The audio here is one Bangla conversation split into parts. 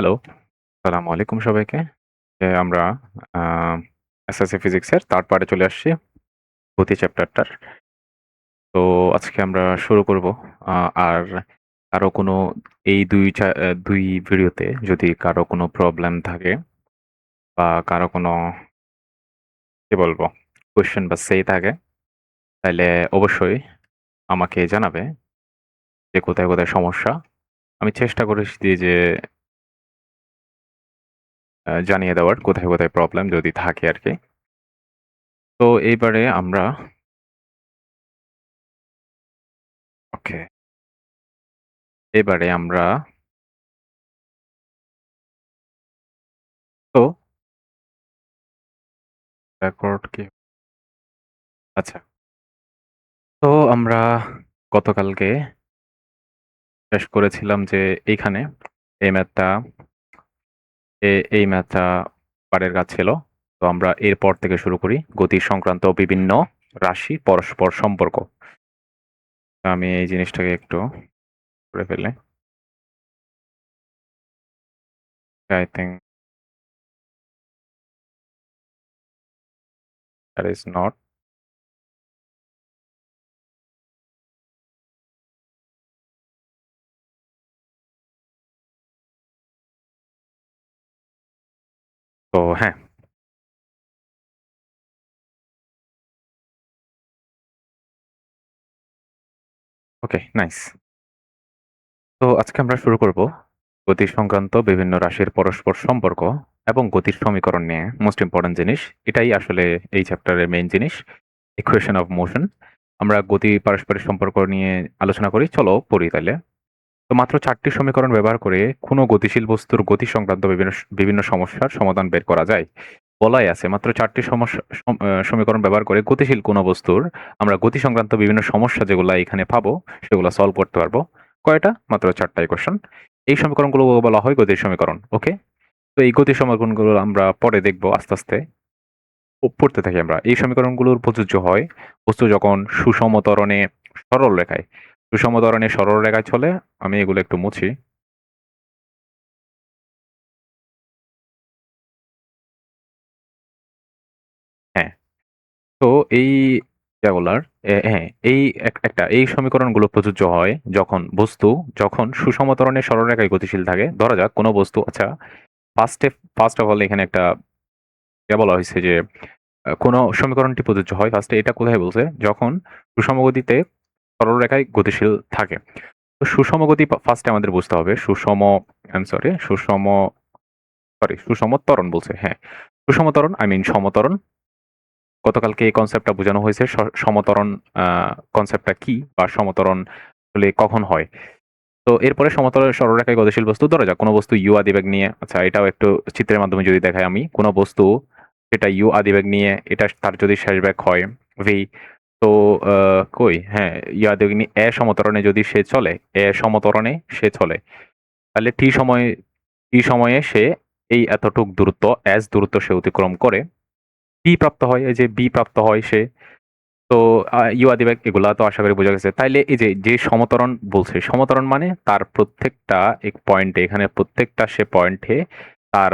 হ্যালো, আসসালামু আলাইকুম সবাইকে। আমরা আ এসএসসি ফিজিক্সের 3rd পার্টে চলে আসছি, গতি চ্যাপ্টারটার। তো আজকে আমরা শুরু করব। আ আর কারো কোনো এই ২ ভিডিওতে যদি কারো কোনো প্রবলেম থাকে বা কারো কোনো কি বলবো? কোয়েশ্চেন বা say থাকে, তাইলে অবশ্যই আমাকে জানাবে যে কোথায় সমস্যা। আমি চেষ্টা করেছি যে জানিয়ে দেওয়ার কোথায় প্রবলেম যদি থাকে আরকি। তো এইবারে আমরা ওকে, এবারে আমরা তো রেকর্ড কি আচ্ছা। তো আমরা গতকালকে শেষ করেছিলাম যে এইখানে এই ম্যাথটা এই ম্যাথটা পাড়ের কাজ ছিল। তো আমরা এরপর থেকে শুরু করি গতি সংক্রান্ত বিভিন্ন রাশি পরস্পর সম্পর্ক। আমি এই জিনিসটাকে একটু করে ফেলি। I think that is not তো হ্যাঁ, ওকে নাইস। তো আজকে আমরা শুরু করব গতি সংক্রান্ত বিভিন্ন রাশির পরস্পর সম্পর্ক এবং গতির সমীকরণ নিয়ে। মোস্ট ইম্পোর্টেন্ট জিনিস। এটাই আসলে এই চ্যাপ্টারের মেইন জিনিস। Equation of motion. আমরা গতি পারস্পরিক সম্পর্ক নিয়ে আলোচনা করি। চলো পড়ি তাইলে। তো মাত্র ৪ টি সমীকরণ ব্যবহার করে কোনো গতিশীল বস্তুর গতি সংক্রান্ত বিভিন্ন সমস্যার সমাধান বের করা যায়। বলাই আছে মাত্র ৪ টি সমীকরণ ব্যবহার করে গতিশীল কোনো বস্তুর আমরা গতি সংক্রান্ত বিভিন্ন সমস্যা যেগুলা এখানে পাবো সেগুলা সলভ করতে পারবো। কয়টা? মাত্র ৪ টা ইকুয়েশন। এই সমীকরণগুলো বলা হয় গতির সমীকরণ। ওকে? তো এই গতির সমীকরণগুলো আমরা পরে দেখব আস্তে। পড়তে থাকি আমরা। এই সমীকরণগুলোর প্রযোজ্য হয় বস্তু যখন সুষম ত্বরণে সরল রেখায়। সুষম ত্বরণে সরল রেখায় চলে। আমি এগুলো একটু মুছি। হ্যাঁ, তো এই জাগুলার হ্যাঁ, এই সমীকরণগুলো প্রযোজ্য হয় যখন সুষম ত্বরণে সরল রেখায় গতিশীল থাকে। ধরা যাক কোনো বস্তু আচ্ছা first A first of all এখানে একটা বলা হইছে যে কোন সমীকরণটি প্রযোজ্য হয় ফার্স্টে এটা কোথায় বলছে? যখন সুষম গতিতে সরল রেখায় গতিশীল থাকে। তো সুষম গতি ফার্স্টে আমাদের বুঝতে হবে। আই এম সুষম ত্বরণ বলছে। হ্যাঁ, সুষম ত্বরণ আই মিন সমত্বরণ। গতকালকে এই কনসেপ্টটা বোঝানো হয়েছে। সমত্বরণ আ কনসেপ্টটা কি বা সমত্বরণ আসলে কখন হয়? তো এরপরে সমতল সরলরেখায় গতিশীল বস্তু ধরা যাক কোন বস্তু u আদিবেগ নিয়ে আচ্ছা এটাও একটু চিত্রের মাধ্যমে যদি দেখাই আমি কোন বস্তু সেটা u আদিবেগ নিয়ে এটা তার যদি শেষ বেগ হয় v তো হ্যাঁ u আদিবেগ নিয়ে সমত্বরণে যদি সে চলে সমত্বরণে সে চলে তাহলে t সময়ে সে এই এতটুক দূরত্ব s দূরত্ব সে অতিক্রম করে b প্রাপ্ত হয় এই যে b প্রাপ্ত হয় সে তো ইউ আদিবাগ এগুলা তো আশা করি বোঝা গেছে। তাইলে এই যে সমত্বরণ বলছে, সমত্বরণ মানে তার প্রত্যেকটা পয়েন্টে এখানে প্রত্যেকটা সে পয়েন্টে তার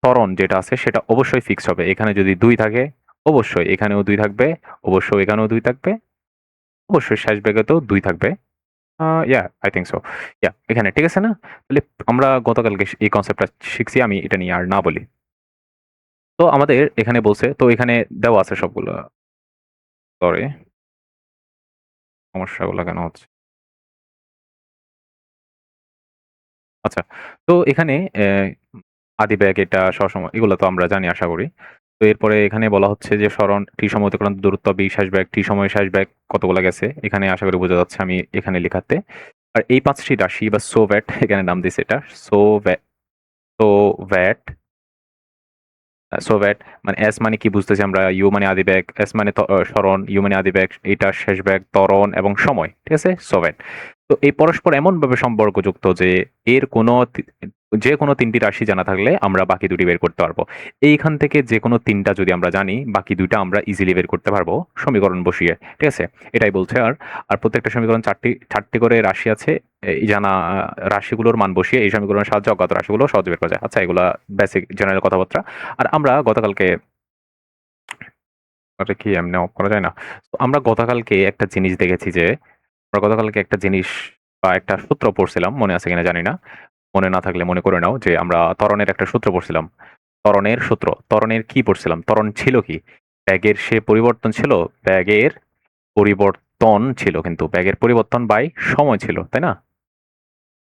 ত্বরণ যেটা আছে সেটা অবশ্যই ফিক্সড হবে। এখানে যদি ২ থাকে অবশ্যই এখানেও ২ থাকবে, অবশ্যই এখানেও ২ থাকবে, অবশ্যই শেষ বেগেতেও ২ থাকবে। I think so. এখানে ঠিক আছে না? তাহলে আমরা গতকালকে এই কনসেপ্টটা শিখছি। আমি এটা নিয়ে আর না বলি। তো আমাদের এখানে বলছে তো এখানে দেওয়া আছে সবগুলো। সরি, সমস্যাগুলো কেন হচ্ছে? আচ্ছা। তো এখানে আদিবেগ এটা সবসময় এগুলো তো আমরা জানি আশা করি। তো এরপরে এখানে বলা হচ্ছে যে সরণ টি সময় অতিক্রান্ত দূরত্ব b শেষ বেগ, টি সময়ে শেষ বেগ কতগুলা গেছে। এখানে আশা করি বোঝা যাচ্ছে আমি এখানে লিখাতে। আর এই ৫ টি রাশি বা সোভ্যাট এখানে নাম দিছে এটা। সোভ্যা সোভ্যাট সোভ্যাট মানে S মানে কি বুঝতেছি আমরা, U মানে আদিবেগ, S মানে সরণ, U মানে আদিবেগ, এটা শেষ বেগ, ত্বরণ এবং সময়। ঠিক আছে? সোভ্যাট। তো এই পরস্পর এমনভাবে সম্পর্কযুক্ত যে এর যে কোনো ৩টি রাশি জানা থাকলে আমরা বাকি ২টি বের করতে পারবো। এইখান থেকে যে কোনো ৩টা যদি আমরা জানি, বাকি ২টা আমরা ইজিলি বের করতে পারবো সমীকরণ বসিয়ে। ঠিক আছে? এটাই বলছে। আর প্রত্যেকটা সমীকরণ ৪টি করে রাশি আছে। এই জানা রাশিগুলোর মান বসিয়ে এই সমীকরণের সাহায্যে অজ্ঞাত রাশিগুলো সহজে বের করা যায়। আচ্ছা, এগুলা বেসিক জেনারেল কথাবার্তা। আর আমরা গতকালকে কি এমনি অফ করা যায় না? তো আমরা গতকালকে একটা জিনিস দেখেছি যে আমরা গতকালকে একটা জিনিস বা একটা সূত্র পড়ছিলাম, মনে আছে কিনা জানি না। মনে না থাকলে মনে করে নাও যে আমরা ত্বরণের একটা সূত্র পড়ছিলাম। ত্বরণের সূত্র। ত্বরণের কি পড়ছিলাম? ত্বরণ ছিল কি? ব্যাগের সে পরিবর্তন ছিল, ব্যাগের পরিবর্তন ছিল কিন্তু ব্যাগের পরিবর্তন বাই সময় ছিল, তাই না?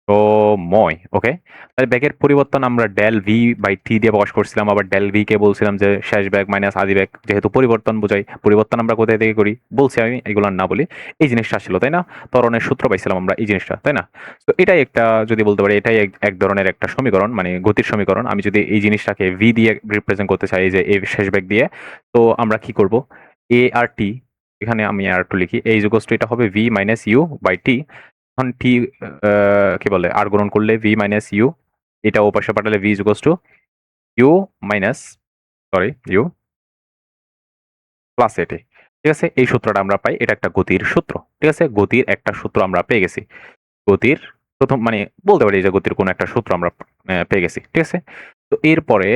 সময়, ওকে? তাহলে ব্যাগের পরিবর্তন আমরা ডেল ভি বাই টি দিয়ে প্রকাশ করছিলাম। আবার ডেল ভি কে বলছিলাম যে শেষ ব্যাগ মাইনাস আদি ব্যাগ, যেহেতু পরিবর্তন বোঝাই। পরিবর্তন আমরা কোথায় থেকে করি বলছি আমি, এগুলো না বলি। এই জিনিসটা ছিল, তাই না? ত্বরণের সূত্র পাইছিলাম আমরা এই জিনিসটা, তাই না? তো এটাই একটা, যদি বলতে পারি এটাই এক ধরনের একটা সমীকরণ, মানে গতির সমীকরণ। আমি যদি এই জিনিসটাকে ভি দিয়ে রিপ্রেজেন্ট করতে চাই, এই যে এই শেষ ব্যাগ দিয়ে, তো আমরা কি করব? এ আর টি, এখানে আমি আর টু লিখি, এই ইকুয়ালস টু এটা হবে v minus u by T. এখন টি কি বলে আর গ্রহণ করলে ভি মাইনাস ইউ, এটা ওপাশে পাঠালে v equals to u minus, sorry, u plus a. T আছে? এই সূত্রটা আমরা পাই, এটা একটা গতির সূত্র। ঠিক আছে? গতির একটা সূত্র আমরা পেয়ে গেছি। গতির প্রথম মানে বলতে পারি যে গতির কোনো একটা সূত্র আমরা পেয়ে গেছি। ঠিক আছে? তো এরপরে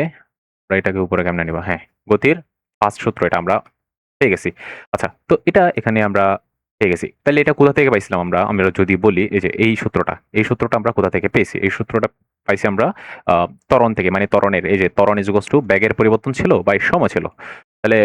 আমরা এটাকে উপরে কেমনে নিব? হ্যাঁ, গতির ফার্স্ট সূত্র এটা আমরা পেয়ে গেছি। আচ্ছা, তো এটা এখানে আমরা পেয়ে গেছি। তাহলে এটা কোথা থেকে পাইছিলাম আমরা? আমরা যদি বলি এই যে এই সূত্রটা আমরা কোথা থেকে পেয়েছি? এই সূত্রটা পাইছি আমরা ত্বরণ থেকে, মানে ত্বরণের, এই যে ত্বরণ ইজ ইকুয়ালস টু বেগের পরিবর্তন ছিল বাই সময় ছিল। তাহলে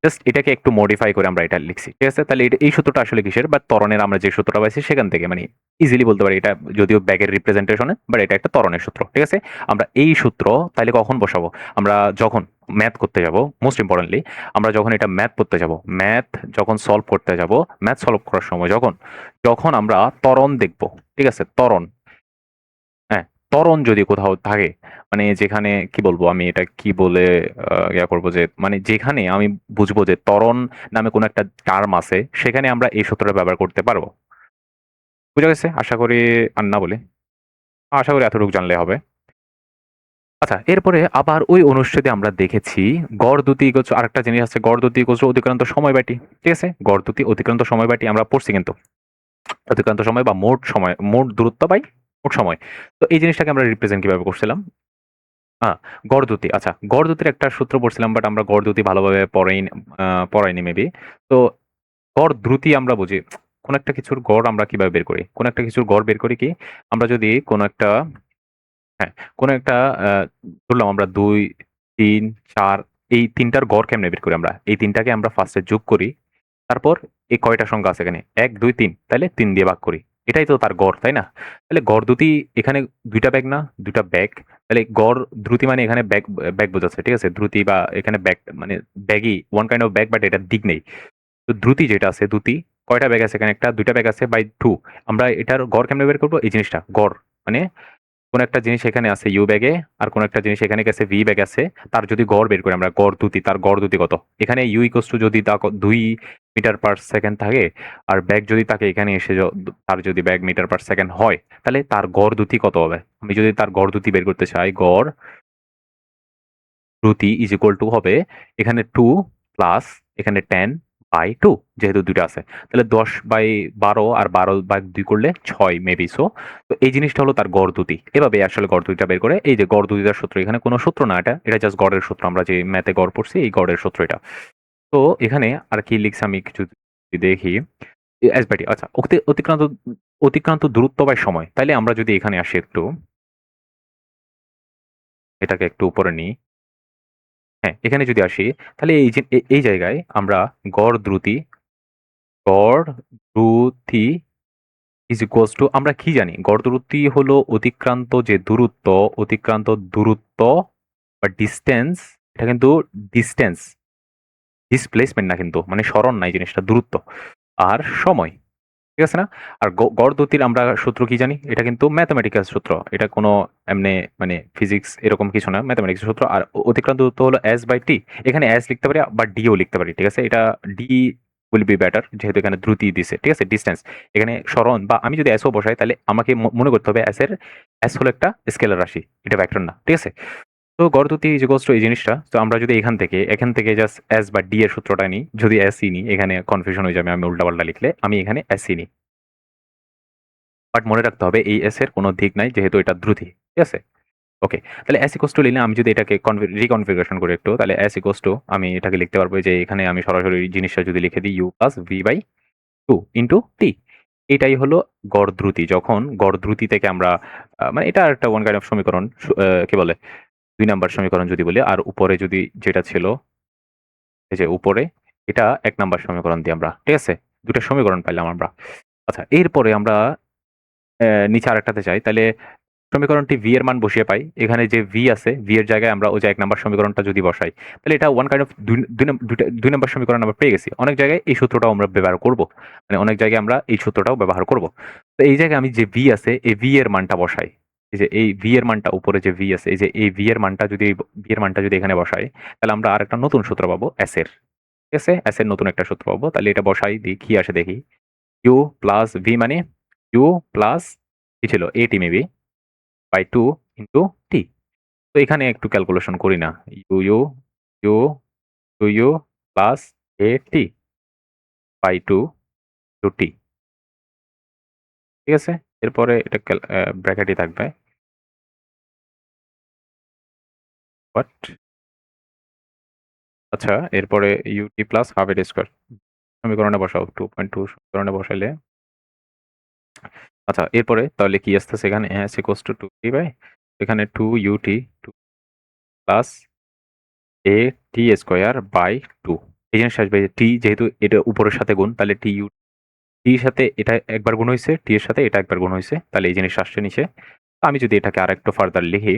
জাস্ট এটাকে একটু মডিফাই করে আমরা এটা লিখছি। ঠিক আছে? তাহলে এই সূত্রটা আসলে কিসের? বা ত্বরণের আমরা যে সূত্রটা পাইছি সেখান থেকে, মানে ইজিলি বলতে পারি এটা যদিও ব্যাগের রিপ্রেজেন্টেশনে, বাট এটা একটা ত্বরণের সূত্র। ঠিক আছে? আমরা এই সূত্র তাহলে কখন বসাবো? আমরা যখন ম্যাথ করতে যাব, মোস্ট ইম্পর্টেন্টলি আমরা যখন এটা ম্যাথ করতে যাব, ম্যাথ যখন সলভ করতে যাব, ম্যাথ সলভ করার সময় যখন যখন আমরা ত্বরণ দেখব, ঠিক আছে? ত্বরণ, হ্যাঁ, ত্বরণ যদি কোথাও থাকে, মানে যেখানে কি বলবো আমি, এটা কি বলে ইয়া করবো, যে মানে যেখানে আমি বুঝবো যে ত্বরণ নামে কোনো একটা টার্ম আছে, সেখানে আমরা এই সূত্রটা ব্যবহার করতে পারবো। বুঝা গেছে? আশা করি আর না বলে, আশা করি এতটুকু জানলে হবে। আচ্ছা, এরপরে আবার ওই অনুচ্ছেদে আমরা দেখেছি গড় দ্রুতি ইকুয়ালস টু, আরেকটা জিনিস আছে, গড় দ্রুতি ইকুয়ালস টু অতিক্রান্ত সময় বাই টি। ঠিক আছে? গড় দ্রুতি অতিক্রান্ত সময় বাই টি আমরা পড়ছি কিন্তু। অতিক্রান্ত সময় বা মোট সময়, মোট দূরত্ব বাই মোট সময়। তো এই জিনিসটাকে আমরা রিপ্রেজেন্ট কিভাবে করছিলাম? আ গড় দ্রুতি। আচ্ছা, গড় দ্রুতির একটা সূত্র পড়ছিলাম, বাট আমরা গড় দ্রুতি ভালোভাবে পড়াইনি মেবি। তো গড় দ্রুতি আমরা বুঝি কোন একটা কিছুর গড় আমরা কিভাবে বের করি? কোন একটা কিছুর গড় বের করি কি? আমরা যদি কোন একটা, হ্যাঁ, কোন একটা ধরলাম আমরা ২, ৩, ৪, এই ৩ টার গড় কেমনে বের করি আমরা? এই ৩ টাকে আমরা ফার্স্ট এ যোগ করি। তারপর এই কয়টা সংখ্যা আছে এখানে? ১, ২, ৩। তাইলে ৩ দিয়ে ভাগ করি। এটাই তো তার গড়, তাই না? তাহলে গড় দ্রুতি এখানে ২ টা ব্যাগ না? ২ টা ব্যাগ। তাহলে গড় দ্রুতি মানে এখানে ব্যাগ বোঝাচ্ছে। ঠিক আছে? দ্রুতি বা এখানে ব্যাগ মানে ব্যাগই, one kind of bag, but এটার দিক নেই। তো দ্রুতি যেটা আছে, দ্রুতি কয়টা ব্যাগ আছে এখানে? ২ টা ব্যাগ আছে বাই ২। আমরা এটার গড় কেমনে বের করব? এই জিনিসটা গড় মানে কোন একটা জিনিস এখানে আছে ইউ ব্যাগে, আর কোন একটা জিনিস এখানে গেছে ভি ব্যাগ আছে। তার যদি গড় বের করি আমরা, গড় দ্রুতি, তার গড় দ্রুতি কত? এখানে ইউ ইকুয়ালস টু যদি ২ মিটার পার সেকেন্ড থাকে, আর ব্যাগ যদি তাকে এখানে এসে তার যদি ব্যাগ মিটার পার সেকেন্ড হয়, তাহলে তার গড় দ্রুতি কত হবে? আমি যদি তার গড় দ্রুতি বের করতে চাই, গড় দ্রুতি ইজ ইকুয়াল টু হবে এখানে 2 প্লাস এখানে 10 বাই 2, যেহেতু ২ টা আছে। তাহলে ১০/১২ আর ১২/২ করলে ৬ মেবি সো। তো এই জিনিসটা হলো তার গড় দ্রুতি। এভাবে আসলে গড় দ্রুতিটা বের করে, এই যে গড় দ্রুতিটার সূত্র, এখানে কোনো সূত্র না এটা জাস্ট গড়ের সূত্র। আমরা যে ম্যাথে গড় পড়ছি এই গড়ের সূত্র এটা। তো এখানে আর কি লিখছি আমি কিছু যদি দেখি, এস বাই টি। আচ্ছা, অতিক্রান্ত দূরত্ব বাই সময়। তাইলে আমরা যদি এখানে আসি একটু, এটাকে একটু উপরে নিই। হ্যাঁ, এখানে যদি আসি, তাহলে এই যে এই জায়গায় আমরা গড় দ্রুতি, গড় দ্রুতি ইজ ইকুয়ালস টু, আমরা কি জানি? গড় দ্রুতি হলো অতিক্রান্ত দূরত্ব বা ডিসট্যান্স। এটা কিন্তু ডিসট্যান্স, ডিসপ্লেসমেন্ট না কিন্তু, মানে সরণ না এই জিনিসটা, দূরত্ব আর সময়। ঠিক আছে না? আর গড় দ্রুতির আমরা সূত্র কি জানি? এটা কিন্তু ম্যাথমেটিক্যাল সূত্র। এটা কোনো এমনে মানে ফিজিক্স এরকম কিছু না, ম্যাথমেটিক্স সূত্র। আর অতিক্রান্ত দূরত্ব হলো এস বাই টি। এখানে এস লিখতে পারি বা ডি ও লিখতে পারি। ঠিক আছে? এটা ডি উইল বি বেটার, যেহেতু এখানে দ্রুতি দিছে, ঠিক আছে? ডিসট্যান্স এখানে সরণ, বা আমি যদি এসও বসাই তাহলে আমাকে মনে করতে হবে এস হলো একটা স্কেলার রাশি, এটা ভেক্টর না, ঠিক আছে? তো গড় দ্রুতি ইজ ইকুয়ালস টু এই জিনিসটা। তো আমরা যদি এখান থেকে জাস্ট এস বা ডি এর সূত্রটা নিই, যদি এস ই নিই, এখানে কনফিউশন হয়ে যাবে আমি উল্টাপাল্টা লিখলে। আমি এখানে এস ই নিই, বাট মনে রাখতে হবে এই এস এর কোনো দিক নাই, যেহেতু এটা দ্রুতি, ঠিক আছে? ওকে, তাহলে এস ইকুয়ালস টু নিলে আমি যদি এটাকে রিকনফিগারেশন করি একটু, তাহলে এস ইকুয়ালস টু আমি এটাকে লিখতে পারবো যে এখানে আমি সরাসরি জিনিসটা যদি লিখে দিই U plus V by two into T. এটাই হলো গড় দ্রুতি। যখন গড় দ্রুতি থেকে আমরা মানে এটা একটা ওয়ান কাইন্ড অফ সমীকরণ, কি বলে, ২ নাম্বার সমীকরণ যদি বলি, আর উপরে যদি যেটা ছিল এই যে উপরে, এটা ১ নাম্বার সমীকরণ দিয়ে আমরা, ঠিক আছে? ২ টা সমীকরণ পাইলাম আমরা। আচ্ছা, এরপরে আমরা নিচে আরেকটাতে যাই। তাহলে সমীকরণটি v এর মান বসিয়ে পাই। এখানে যে v আছে, v এর জায়গায় আমরা ওই যে ১ নাম্বার সমীকরণটা যদি বসাই, তাহলে এটা ওয়ান কাইন্ড অফ ২ নাম্বার সমীকরণ আমরা পেয়ে গেছি। অনেক জায়গায় এই সূত্রটাও আমরা ব্যবহার করব। মানে অনেক জায়গায় আমরা এই সূত্রটাও ব্যবহার করব। তো এই জায়গায় আমি যে v আছে, এই v এর মানটা বসাই। এই যে এই v এর মানটা, উপরে যে v আছে, এই যে এই v এর মানটা যদি এখানে বসাই, তাহলে আমরা আরেকটা নতুন সূত্র পাবো s এর। ঠিক আছে? s এর নতুন একটা সূত্র পাবো। তাহলে এটা বসাই দিই, কি আসে দেখি। u প্লাস v মানে u প্লাস কি ছিল? at maybe by 2 into t। তো এখানে একটু ক্যালকুলেশন করি না। U U U two U plus a T by 2 two T. ঠিক আছে? এরপরে এটা ব্র্যাকেটই থাকবে। বাট আচ্ছা, এরপরে ইউটি প্লাস হাফ এর স্কোয়ার সমীকরণে বসাও। 2.2 সমীকরণে বসাইলে আচ্ছা, এরপরে তাহলে কি আসতেছে এখানে? S equals to 2t by এখানে 2ut 2 plus a t square by 2। এই জিনিসটা আসবে যে টি, যেহেতু এটা উপরের সাথে গুণ, তাহলে টি ইউ টি এর সাথে এটা একবার গুণ হইছে, টি এর সাথে এটা একবার গুণ হইছে। তাহলে এই জিনিসটা আসছে নিচে। আমি যদি এটাকে আরেকটু ফার্দার লিখি,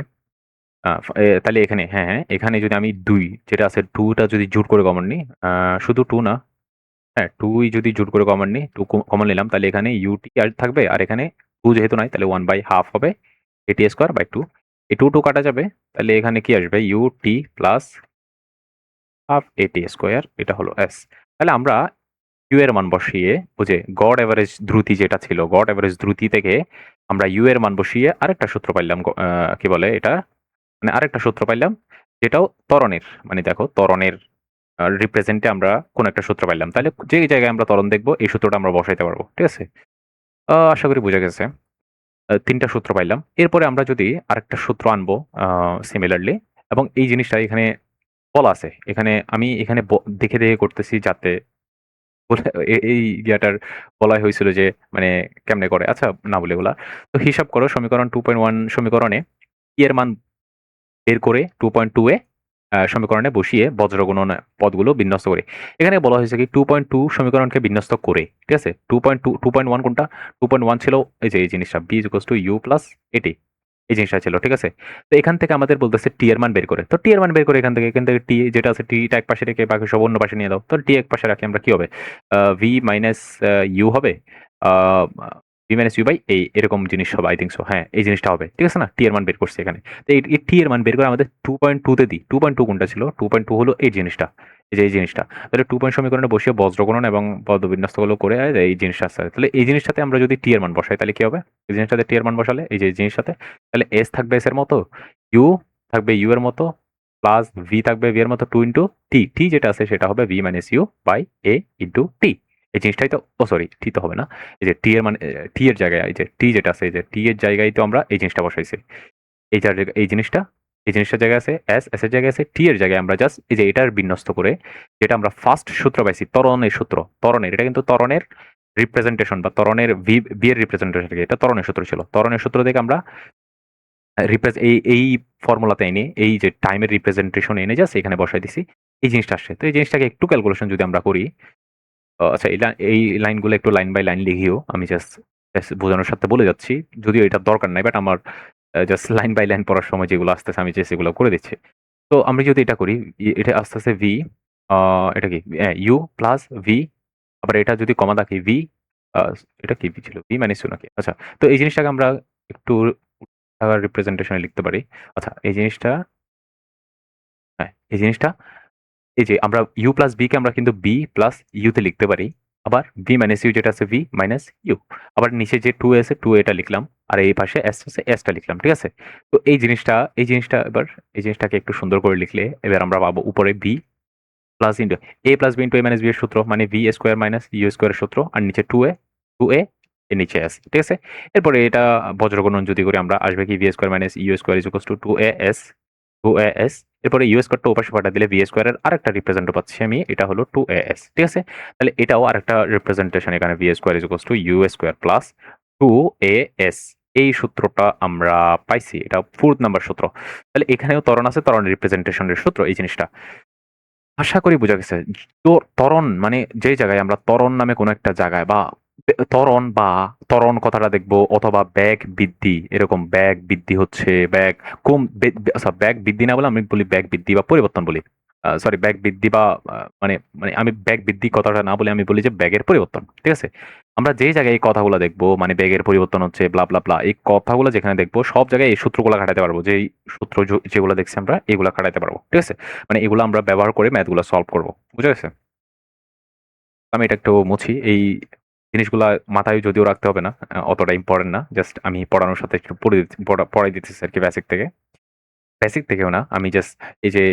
তাহলে এখানে হ্যাঁ, হ্যাঁ, এখানে যদি আমি ২ যেটা আছে ২ টা যদি জোড় করে কমন নিই, শুধু ২ না, হ্যাঁ, ২ যদি জোড় করে কমন নিই, ২ কমন নিলাম, তাহলে এখানে ইউটি আর থাকবে, আর এখানে ২ যেহেতু নাই, তাহলে 1/2 হবে এটি স্কোয়ার বাই 2। এই 2 কাটা যাবে, তাহলে এখানে কি আসবে? UT plus half a t square, এটা হলো এস। তাহলে আমরা ইউ এর মান বসিয়ে, ওই যে গড় এভারেজ দ্রুতি যেটা ছিল, গড় এভারেজ দ্রুতি থেকে আমরা ইউ এর মান বসিয়ে আরেকটা সূত্র পাইলাম, কি বলে এটা, মানে আরেকটা সূত্র পাইলাম, যেটাও ত্বরণের, মানে দেখো ত্বরণের রিপ্রেজেন্টে আমরা কোন একটা সূত্র পাইলাম। তাহলে যে জায়গায় আমরা ত্বরণ দেখবো, এই সূত্রটা আমরা বসাইতে পারবো। ঠিক আছে? আশা করি বোঝা গেছে। ৩ টা সূত্র পাইলাম। এরপরে আমরা যদি আরেকটা সূত্র আনবো সিমিলারলি, এবং এই জিনিসটা এখানে বলা আছে। এখানে আমি এখানে দেখে করতেছি, যাতে এই ইয়াটার বলাই হয়েছিল যে মানে কেমনে করে। আচ্ছা, না বলে এগুলা। তো হিসাব করো, সমীকরণ 2.1 সমীকরণে ই এর মান বের করে 2.2 এ সমীকরণে বসিয়ে বজ্রগুণন পদগুলো বিন্যস্ত করে। এখানে বলা হয়েছে কি 2.2 সমীকরণকে বিন্যস্ত করে। ঠিক আছে? 2.1 কোনটা? 2.1 ছিল এই যে এই জিনিসটা b u প্লাস এটি। এই জিনিসটা ছিল। ঠিক আছে? তো এখান থেকে আমাদের বলতেছে টি এর মান বের করে। তো টি এর মান বের করে এখান থেকে টি যেটা আছে, টিটা এক পাশে রেখে বাকি সব অন্য পাশে নিয়ে দাও। তো টি এক পাশে রাখি আমরা, কি হবে? ভি মাইনাস ইউ হবে। আ ভি মাইনাস ইউ বাই এরকম জিনিস হবে, আই থিংক সো। হ্যাঁ, এই জিনিসটা হবে। ঠিক আছে না? টি এর মান বের করছি এখানে। তো এই টি এর মান বের করে আমাদের 2.2 তে দিই। 2.2 কোনটা ছিল? 2.2 হলো এই জিনিসটা। এই যে এই জিনিসটা। তাহলে 2 সমীকরণে বসিয়ে বজ্রগুণন এবং পদবিন্যস্তগুলো করে এই জিনিসটা আসছে। তাহলে এই জিনিসটাতে আমরা যদি টি এর মান বসাই, তাহলে কি হবে? এই জিনিসটাতে টি এর মান বসালে, এই যে এই জিনিসটাতে, তাহলে এস থাকবে এস এর মতো, ইউ থাকবে ইউ এর মতো, প্লাস ভি থাকবে ভি এর মতো 2 ইনটু টি। টি যেটা আছে সেটা হবে v minus u by a into t. এই জিনিসটাই তো, সরি, টি তো হবে না। এই যে টি এর মানে টি এর জায়গায়, এই যে টি যেটা আছে, এই যে টি এর জায়গায় তো আমরা এই জিনিসটা বসাইছি। এই জিনিসটা, এই জিনিসটার জায়গায় আছে এস, এস এর জায়গায় আছে টি এর জায়গায় আমরা জাস্ট এই যে এটার বিন্যস্ত করে, যেটা আমরা ফার্স্ট সূত্র পাইছি, ত্বরণের সূত্র। ত্বরণের, এটা কিন্তু ত্বরণের রিপ্রেজেন্টেশন, বা ত্বরণের ভি এর রিপ্রেজেন্টেশন, এটা ত্বরণের সূত্র ছিল। ত্বরণের সূত্র থেকে আমরা এই ফর্মুলাতে এনে, এই যে টাইমের রিপ্রেজেন্টেশন এনে জাস্ট এখানে বসাই দিছি। এই জিনিসটা আসছে। তো এই জিনিসটাকে একটু ক্যালকুলেশন যদি আমরা করি, আচ্ছা, এই লাইনগুলো একটু লাইন বাই লাইন লিখিও। আমি জাস্ট বোঝানোর সাথে বলে যাচ্ছি। যদিও এটার দরকার নাই, বাট আমার জাস্ট লাইন বাই লাইন পড়ার সময় যেগুলো আসতেছে আমি জাস্ট এগুলো করে দিচ্ছি। তো আমি যদি এটা করি, এটা আসতেছে ভি, এটা কি? ইউ প্লাস ভি, আবার এটা যদি কমা থাকি ভি, এটা কি ভি ছিল? ভি মাইনাস ইউ নাকি? আচ্ছা, তো এই জিনিসটাকে আমরা একটু রিপ্রেজেন্টেশনে লিখতে পারি। আচ্ছা, এই জিনিসটা, হ্যাঁ, এই জিনিসটা এই যে আমরা ইউ প্লাস বি কে আমরা কিন্তু বি প্লাস ইউতে লিখতে পারি, আবার বি মাইনাস ইউ যেটা আছে ভি মাইনাস ইউ, আবার নিচে যে টু আছে টু এটা লিখলাম, আর এই পাশে এস আছে এসটা লিখলাম, ঠিক আছে। তো এই জিনিসটা এবার এই জিনিসটাকে একটু সুন্দর করে লিখলে এবার আমরা পাবো উপরে বি প্লাস ইন্টু এ প্লাস বি ইন্টু এ মাইনাস বি এর সূত্র, মানে ভি স্কোয়ার মাইনাস ইউ স্কোয়ারের সূত্র, আর নিচে টু এ এর নিচে এস, ঠিক আছে। এরপরে এটা বজ্রগণন যদি করি আমরা, আসবে কি v square minus u square is equals to two a s. এরপরে ইউ স্কোয়ারটা ওপাশে পাঠা দিলে ভি স্কোয়ারের আরেকটা রিপ্রেজেন্ট পাচ্ছি আমি, এটা হলো টু এ এস, ঠিক আছে। তাহলে এটাও আরেকটা রিপ্রেজেন্টেশন, এখানে v square is equals to u square plus two a s. এই সূত্রটা আমরা পাইছি, এটা 4th নাম্বার সূত্র। তাহলে এখানেও ত্বরণ আছে, ত্বরণ রিপ্রেজেন্টেশনের সূত্র এই জিনিসটা। আশা করি বোঝা গেছে। তো ত্বরণ মানে যে জায়গায় আমরা ত্বরণ নামে কোনো একটা জায়গায় বা ত্বরণ বা ত্বরণ কথাটা দেখবো, অথবা ব্যাগ বৃদ্ধি, এরকম ব্যাগ বৃদ্ধি হচ্ছে, ব্যাগ কম, ব্যাগ বৃদ্ধি না বলে আমি বলি ব্যাগ বৃদ্ধি বা পরিবর্তন বলি, সরি ব্যাগ বৃদ্ধি বা মানে মানে আমি ব্যাগ বৃদ্ধি কথাটা না বলে আমি বলি যে ব্যাগের পরিবর্তন, ঠিক আছে। আমরা যে জায়গায় এই কথাগুলো দেখবো, মানে ব্যাগের পরিবর্তন হচ্ছে ব্লা ব্লা ব্লা, এই কথাগুলো যেখানে দেখবো সব জায়গায় এই সূত্রগুলো খাটাতে পারবো, যে সূত্র যেগুলো দেখছি আমরা এগুলা খাটাতে পারবো, ঠিক আছে। মানে এগুলো আমরা ব্যবহার করে ম্যাথগুলো সলভ করবো, বুঝা গেছে। আমি এটা একটু মুছি, এই জিনিসগুলা মাথায় যদিও রাখতে হবে না, অতটা ইম্পর্টেন্ট না, জাস্ট আমি পড়ানোর সাথে একটু পড়াই দিতেছি আর কি, বেসিক থেকেও না, আমি জাস্ট এই যে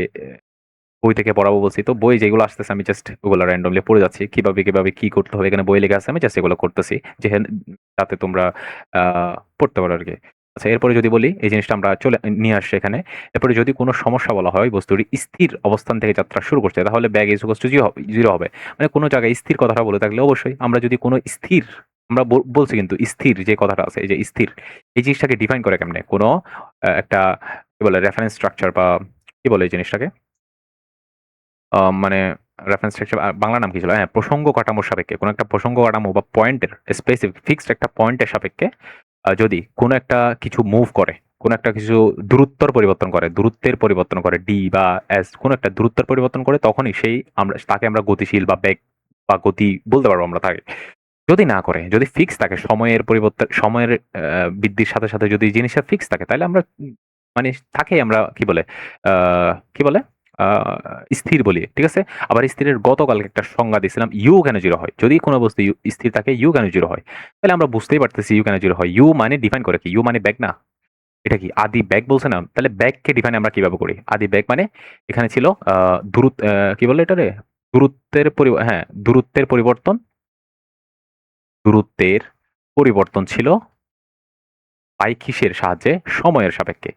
বই থেকে পড়াবো বলছি, তো বই যেগুলো আসতেছে আমি জাস্ট ওগুলো র্যান্ডমলি পড়ে যাচ্ছি, কিভাবে কিভাবে কি করতে হবে এখানে বই লেখা আছে, আমি জাস্ট এগুলো করতেছি, যে যাতে তোমরা পড়তে পারো আর কি। আচ্ছা, এরপরে যদি বলি এই জিনিসটা আমরা চলে নিয়ে আসছি এখানে। এরপরে যদি কোনো সমস্যা বলা হয়, বস্তুটি স্থির অবস্থান থেকে যাত্রা শুরু করছে, তাহলে bag is equals two zero হবে। মানে কোনো জায়গায় স্থির কথাটা বলে থাকলে অবশ্যই আমরা যদি কোনো স্থির, আমরা বলছি কিন্তু স্থির যে কথাটা আছে, এই যে স্থির, এই জিনিসটাকে ডিফাইন করে কেমনে কোনো একটা কি বলে রেফারেন্স স্ট্রাকচার বা কি বলে এই জিনিসটাকে, মানে রেফারেন্স স্ট্রাকচার বাংলা নাম কি ছিল? হ্যাঁ, প্রসঙ্গ কাঠামোর সাপেক্ষে কোনো একটা প্রসঙ্গ কাঠামো বা পয়েন্টের স্পেসিফিক ফিক্সড একটা পয়েন্টের সাপেক্ষে যদি কোনো একটা কিছু মুভ করে, কোনো একটা কিছু দূরত্বের পরিবর্তন করে ডি বা এস, কোনো একটা দূরত্বের পরিবর্তন করে, তখনই তাকে আমরা গতিশীল বা বেগ বা গতি বলতে পারবো আমরা তাকে। যদি না করে, যদি ফিক্স থাকে, সময়ের বৃদ্ধির সাথে সাথে যদি জিনিসটা ফিক্স থাকে, তাহলে আমরা মানে তাকে আমরা কি বলে স্থির বলি, ঠিক আছে। আবার স্থিরের গতকালকে একটা সংজ্ঞা দিয়েছিলাম, ইউ কেন জিরো হয়, যদি কোনো বস্তু স্থির থাকে ইউ কেন জিরো হয়, তাহলে আমরা বুঝতেই পারতেছি ইউ কেন জিরো হয়। ইউ মানে ডিফাইন করে কি, ইউ মানে ব্যাগ না, এটা কি আদি ব্যাগ বলছে না, তাহলে ব্যাগকে ডিফাইন আমরা কিভাবে করি? আদি ব্যাগ মানে এখানে ছিল কি বলে এটা রে, দূরত্বের পরিবর্তন, দূরত্বের পরিবর্তন ছিল বাই কিসের সাহায্যে, সময়ের সাপেক্ষে।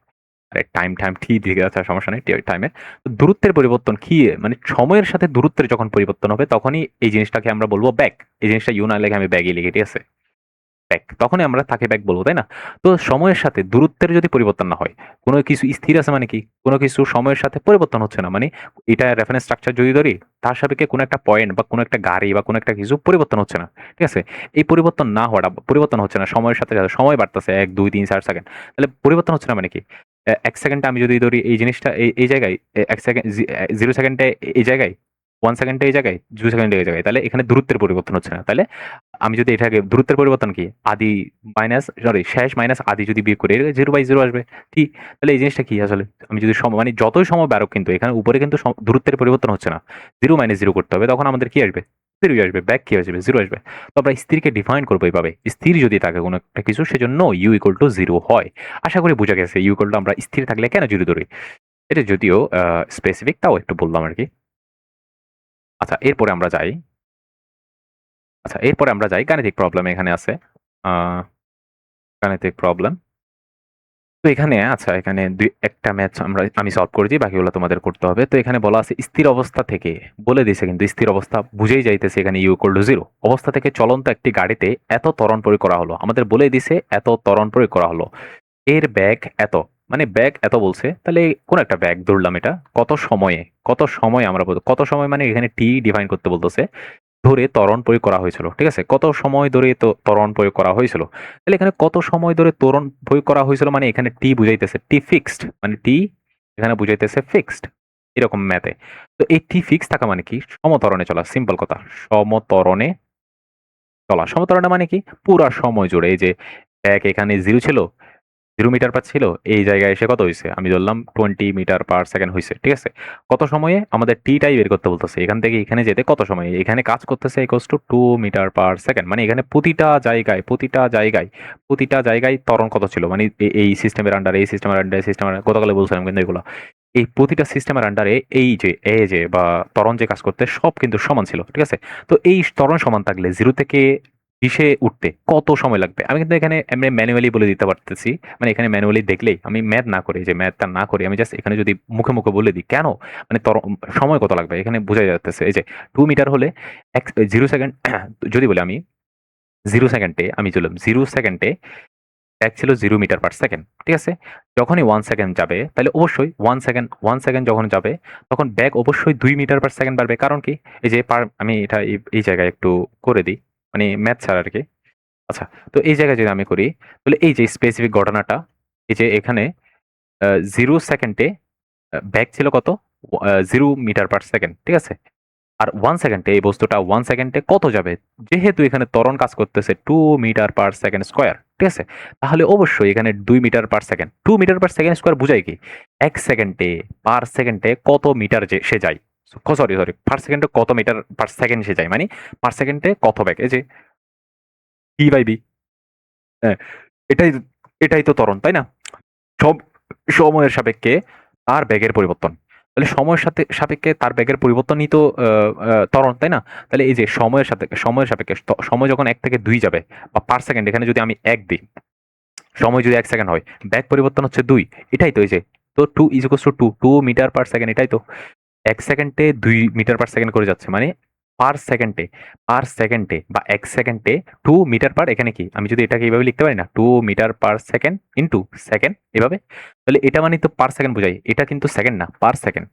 আরে টাইম টাইম ঠিক দিকে আছে, সমস্যা নেই, টাইমের দূরত্বের পরিবর্তন কি, মানে সময়ের সাথে দূরত্বের যখন পরিবর্তন হবে তখনই এই জিনিসটাকে আমরা বলবো ব্যাক। এই জিনিসটা ইউ না লেখে আমি ব্যাগই লিখে, ঠিক আছে, ব্যাক, তখনই আমরা তাকে ব্যাক বলবো, তাই না? তো সময়ের সাথে দূরত্বের যদি পরিবর্তন না হয়, কোনো কিছু স্থির আছে মানে কি, কোনো কিছু সময়ের সাথে পরিবর্তন হচ্ছে না, মানে এটা রেফারেন্স স্ট্রাকচার যদি ধরি, তার সাপেক্ষে কোনো একটা পয়েন্ট বা কোনো একটা গাড়ি বা কোনো একটা কিছু পরিবর্তন হচ্ছে না, ঠিক আছে। এই পরিবর্তন না হওয়াটা, পরিবর্তন হচ্ছে না সময়ের সাথে সাথে, সময় বাড়তেছে 1 2 3 4 সেকেন্ড, তাহলে পরিবর্তন হচ্ছে না মানে কি, 1 সেকেন্ডে আমি যদি ধরি এই জিনিসটা এই জায়গায়, 1 সেকেন্ড 0 সেকেন্ডে এই জায়গায়, 1 সেকেন্ডে এই জায়গায়, 2 সেকেন্ডে এই জায়গায়, তাহলে এখানে দূরত্বের পরিবর্তন হচ্ছে না। তাহলে আমি যদি এটাকে দূরত্বের পরিবর্তন কি, আদি মাইনাস সরি শেষ মাইনাস আদি যদি বিয়োগ করি, 0/0 আসবে, ঠিক। তাহলে এই জিনিসটা কি আসলে, আমি যদি সময় মানে যতই সময় বাড়ুক, কিন্তু এখানে উপরে কিন্তু দূরত্বের পরিবর্তন হচ্ছে না, 0 - 0 করতে হবে, তখন আমাদের কি আসবে, জিরোই আসবে, ব্যাক কি আসবে, জিরো আসবে। তো আমরা স্থিরকে ডিফাইন করবো এইভাবে, স্থির যদি থাকে কোনো একটা কিছু, সেজন্য ইউ ইকুয়াল টু জিরো হয়। আশা করি বোঝা গেছে ইউ ইকুয়াল টু আমরা স্থির থাকলে কেন জিরো ধরি। এটা যদিও স্পেসিফিক, তাও একটু বললাম আর কি। আচ্ছা, এরপরে আমরা যাই গাণিতিক প্রবলেম, এখানে আছে গাণিতিক প্রবলেম। তো এখানে আচ্ছা, এখানে একটা ম্যাথ আমি সলভ করেছি, বাকিগুলো তোমাদের করতে হবে। তো এখানে বলা আছে স্থির অবস্থা থেকে, বলে দিয়েছে কিন্তু স্থির অবস্থা বুঝেই যাইতেছে, এখানে ইউ ইকুয়াল টু জিরো অবস্থা থেকে চলন্ত একটি গাড়িতে এত ত্বরণ প্রয়োগ করা হলো, আমাদের বলে দিছে এত ত্বরণ প্রয়োগ করা হলো, এর ব্যাগ এত, মানে ব্যাগ এত বলছে, তাহলে কোন একটা ব্যাগ ধরলাম, এটা কত সময় আমরা বলবো, কত সময় মানে এখানে টি ডিফাইন করতে বলতেছে, ধরে ত্বরণ প্রয়োগ করা হয়েছিল, ঠিক আছে, কত সময় ধরে তো ত্বরণ প্রয়োগ করা হয়েছিল। তাহলে এখানে কত সময় ধরে ত্বরণ প্রয়োগ করা হয়েছিল, মানে এখানে টি বুঝাইতেছে, টি ফিক্সড, মানে টি এখানে বুঝাইতেছে ফিক্সড, এরকম ম্যাথে। তো এই টি ফিক্স থাকা মানে কি, সমত্বরণে চলা, সিম্পল কথা, সমত্বরণে চলা। সমত্বরণে মানে কি, পুরা সময় জুড়ে, এই যে ব্যাগ এখানে জিরো ছিল, 0 মিটার পার ছিল, এই জায়গায় এসে কত হইছে? আমি ধরলাম 20 মিটার পার সেকেন্ড হইছে। ঠিক আছে? কত সময়ে? আমাদের টিটাই বের করতে বলতেছে। এখান থেকে এখানে যেতে কত সময়? এখানে কাজ করতেছে equals to 2 metre per second. মানে এখানে প্রতিটা জায়গায় ত্বরণ কত ছিল? মানে এই সিস্টেমের আন্ডারে, এই সিস্টেমের আন্ডারে, গতকালে বলছিলাম কিন্তু এগুলো। এই প্রতিটা সিস্টেমের আন্ডারে এই যে বা ত্বরণ যে কাজ করতে সব কিন্তু সমান ছিল। ঠিক আছে? তো এই ত্বরণ সমান থাকলে 0 থেকে 20 এ উঠতে কত সময় লাগবে? আমি কিন্তু এখানে এমনি ম্যানুয়ালি বলে দিতে পারতেছি। মানে এখানে ম্যানুয়ালি দেখলেই আমি ম্যাথ না করে, যে ম্যাথটা না করে আমি জাস্ট এখানে যদি মুখে বলে দিই কেন? মানে সময় কত লাগবে? এখানে বোঝা যাচ্ছে এই যে 2 মিটার হলে 0 সেকেন্ড যদি বলি আমি 0 সেকেন্ডে আমি চললাম 0 সেকেন্ডে ব্যাক ছিল 0 মিটার পার সেকেন্ড। ঠিক আছে? যখনই 1 সেকেন্ড যাবে তাহলে অবশ্যই 1 সেকেন্ড যখন যাবে তখন ব্যাক অবশ্যই 2 মিটার পার সেকেন্ড বাড়বে। কারণ কি? এই যে আমি এটা এই জায়গায় একটু করে দিই। মানে ম্যাথ ছাড়া আরকি। আচ্ছা, তো এই জায়গায় যদি আমি করি তাহলে এই যে স্পেসিফিক ঘটনাটা, এই যে এখানে 0 সেকেন্ডে ব্যাক ছিল কত? 0 মিটার পার সেকেন্ড। ঠিক আছে? আর 1 সেকেন্ডে এই বস্তুটা 1 সেকেন্ডে কত যাবে? যেহেতু এখানে ত্বরণ কাজ করতেছে 2 মিটার পার সেকেন্ড স্কয়ার। ঠিক আছে? তাহলে অবশ্যই এখানে 2 metre per second. 2 metre per second square বুঝায় কি? 1 সেকেন্ডে পার সেকেন্ডে কত মিটার সে যায়? সরি, পার সেকেন্ডে কত মিটার পার সেকেন্ড সে যায়? মানে পার সেকেন্ডে কত বেগ? এই যে টি/বি। হ্যাঁ, এটাই এটাই তো ত্বরণ, তাই না? সব সময়ের সাপেক্ষে তার বেগের পরিবর্তন। তাহলে সময়ের সাপেক্ষে তার বেগের পরিবর্তনই তো ত্বরণ, তাই না? তাহলে এই যে সময়ের সাপেক্ষে সময় যখন 1 থেকে 2 যাবে বা পার সেকেন্ড, এখানে যদি আমি 1 দিই, সময় যদি 1 সেকেন্ড হয়, বেগ পরিবর্তন হচ্ছে 2। এটাই তো এই যে, তো 2 is equals to 2 metre per second. এটাই তো 1 সেকেন্ডে 2 মিটার পার সেকেন্ড করে যাচ্ছে। মানে পার সেকেন্ডে বা 1 সেকেন্ডে 2 মিটার পার, এখানে কি আমি যদি এটাকে এইভাবে লিখতে পারি না? 2 metre per second into second এভাবে। তাহলে এটা মানে তো পার সেকেন্ড বোঝায়। এটা কিন্তু সেকেন্ড না, পার সেকেন্ড।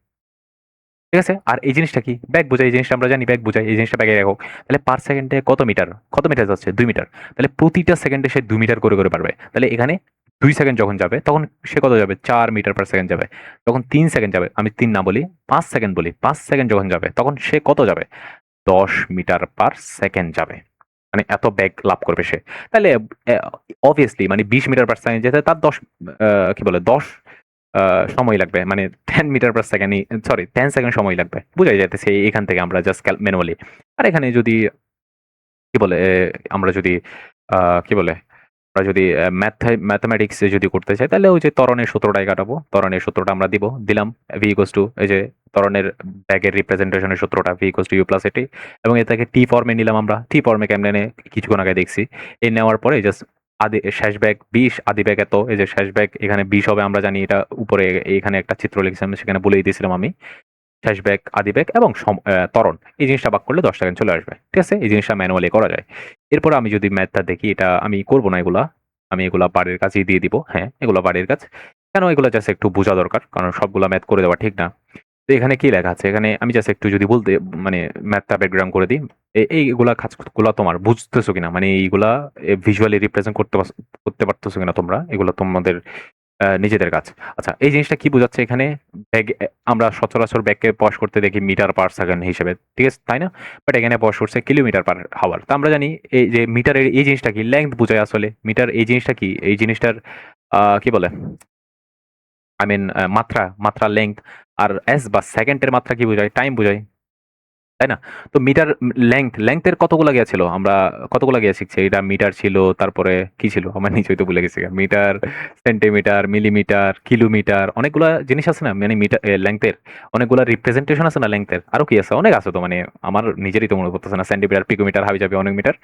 ঠিক আছে? আর এই জিনিসটা কি? ব্যাক বোঝায়। এই জিনিসটা আমরা জানি ব্যাক বোঝায়। এই জিনিসটা ব্যাকের একক। তাহলে পার সেকেন্ডে কত মিটার? কত মিটার যাচ্ছে? 2 মিটার। তাহলে প্রতিটা সেকেন্ডে সে 2 মিটার করে পারবে। তাহলে এখানে 2 সেকেন্ড যখন যাবে তখন সে কত যাবে? 4 মিটার পার সেকেন্ড যাবে। যখন 3 সেকেন্ড যাবে, আমি 3 না বলি, 5 সেকেন্ড বলি। 5 সেকেন্ড যখন যাবে তখন সে কত যাবে? 10 মিটার পার সেকেন্ড যাবে। মানে এত বেগ লাভ করবে সে। তাহলে অবভিয়াসলি মানে 20 মিটার পার সেকেন্ড যেতে তার 10 কি বলে 10 সময় লাগবে। মানে 10 metre per second, sorry 10 second সময় লাগবে। বুঝাই যাইতেছে এখান থেকে আমরা জাস্ট ম্যানুয়ালি। আর এখানে যদি কি বলে আমরা যদি আ কি বলে আমরা যদি ম্যাথমেটিক্স এ যদি করতে চাই তাহলে ওই যে ত্বরণের সূত্রটাই কাটাবো। ত্বরণের সূত্রটা আমরা দিলাম v ইকুয়ালস টু এই যে ত্বরণের ব্যাগের রিপ্রেজেন্টেশনের সূত্রটা v equals to u plus এটি, এবং এটাকে টি ফর্মে নিলাম আমরা। টি ফর্মে কেমনে নেয় কিছুক্ষণ আগে দেখছি। এই নেওয়ার পরে জাস্ট শেষ ব্যাগ 20, আদি ব্যাগ এত। এই যে শেষ ব্যাগ এখানে 20 হবে, আমরা জানি। এটা উপরে এখানে একটা চিত্র লিখেছিলাম, সেখানে বলেই দিয়েছিলাম আমি। শেষ ব্যাগ, আদি ব্যাগ এবং ত্বরণ, এই জিনিসটা ভাগ করলে 10 সেকেন্ড চলে আসবে। ঠিক আছে? এই জিনিসটা ম্যানুয়ালি করা যায়। এরপর আমি যদি ম্যাথটা দেখি, এটা আমি করব না এগুলা। আমি এগুলা বাড়ির কাছেই দিয়ে দিব। হ্যাঁ, এগুলা বাড়ির কাজ। কেন এগুলা জাস্ট একটু বোঝা দরকার। কারণ সবগুলা ম্যাথ করে দেওয়া ঠিক না। তো এখানে কি লেখা আছে? এখানে আমি জাস্ট একটু যদি বলতে মানে ম্যাথটা ব্যাকগ্রাউন্ড করে দিই। এইগুলা কাজগুলা তোমার বুঝতেছো কিনা? মানে এইগুলা ভিজুয়ালি রিপ্রেজেন্ট করতে পারতেছো কিনা তোমরা? এগুলো তোমাদের নিজেদের কাজ। আচ্ছা, এই জিনিসটা কি বোঝাচ্ছে এখানে? ব্যাগ আমরা সচরাচর ব্যাগকে প্রকাশ করতে দেখি মিটার পার সেকেন্ড হিসেবে। ঠিক আছে? তাই না? বাট এখানে প্রকাশ করছে কিলোমিটার পার হাওয়ার। তো আমরা জানি এই যে মিটারের এই জিনিসটা কি? লেংথ বোঝায় আসলে। মিটার এই জিনিসটা কি? এই জিনিসটার কি বলে? আই মিন মাত্রা লেংথ। আর এস বা সেকেন্ডের মাত্রা কি বোঝায়? টাইম বোঝায়। তাই না? তো মিটার লেংথের কতগুলা গিয়া ছিল? আমরা কতগুলা গিয়া শিখছি। এটা মিটার ছিল, তারপরে কি ছিল? আমার নিজেই তো ভুলে গেছি। মিটার, সেন্টিমিটার, মিলিমিটার, কিলোমিটার, অনেকগুলা জিনিস আছে না? মানে মিটার লেংথের অনেকগুলা রিপ্রেজেন্টেশন আছে না লেংথের? আরো কি আছে? অনেক আছে তো, মানে আমার নিজেরই তো মনে পড়তেছে না। সেন্টিমিটার, পিকোমিটার, হাবিজাবি অনেক মিটার।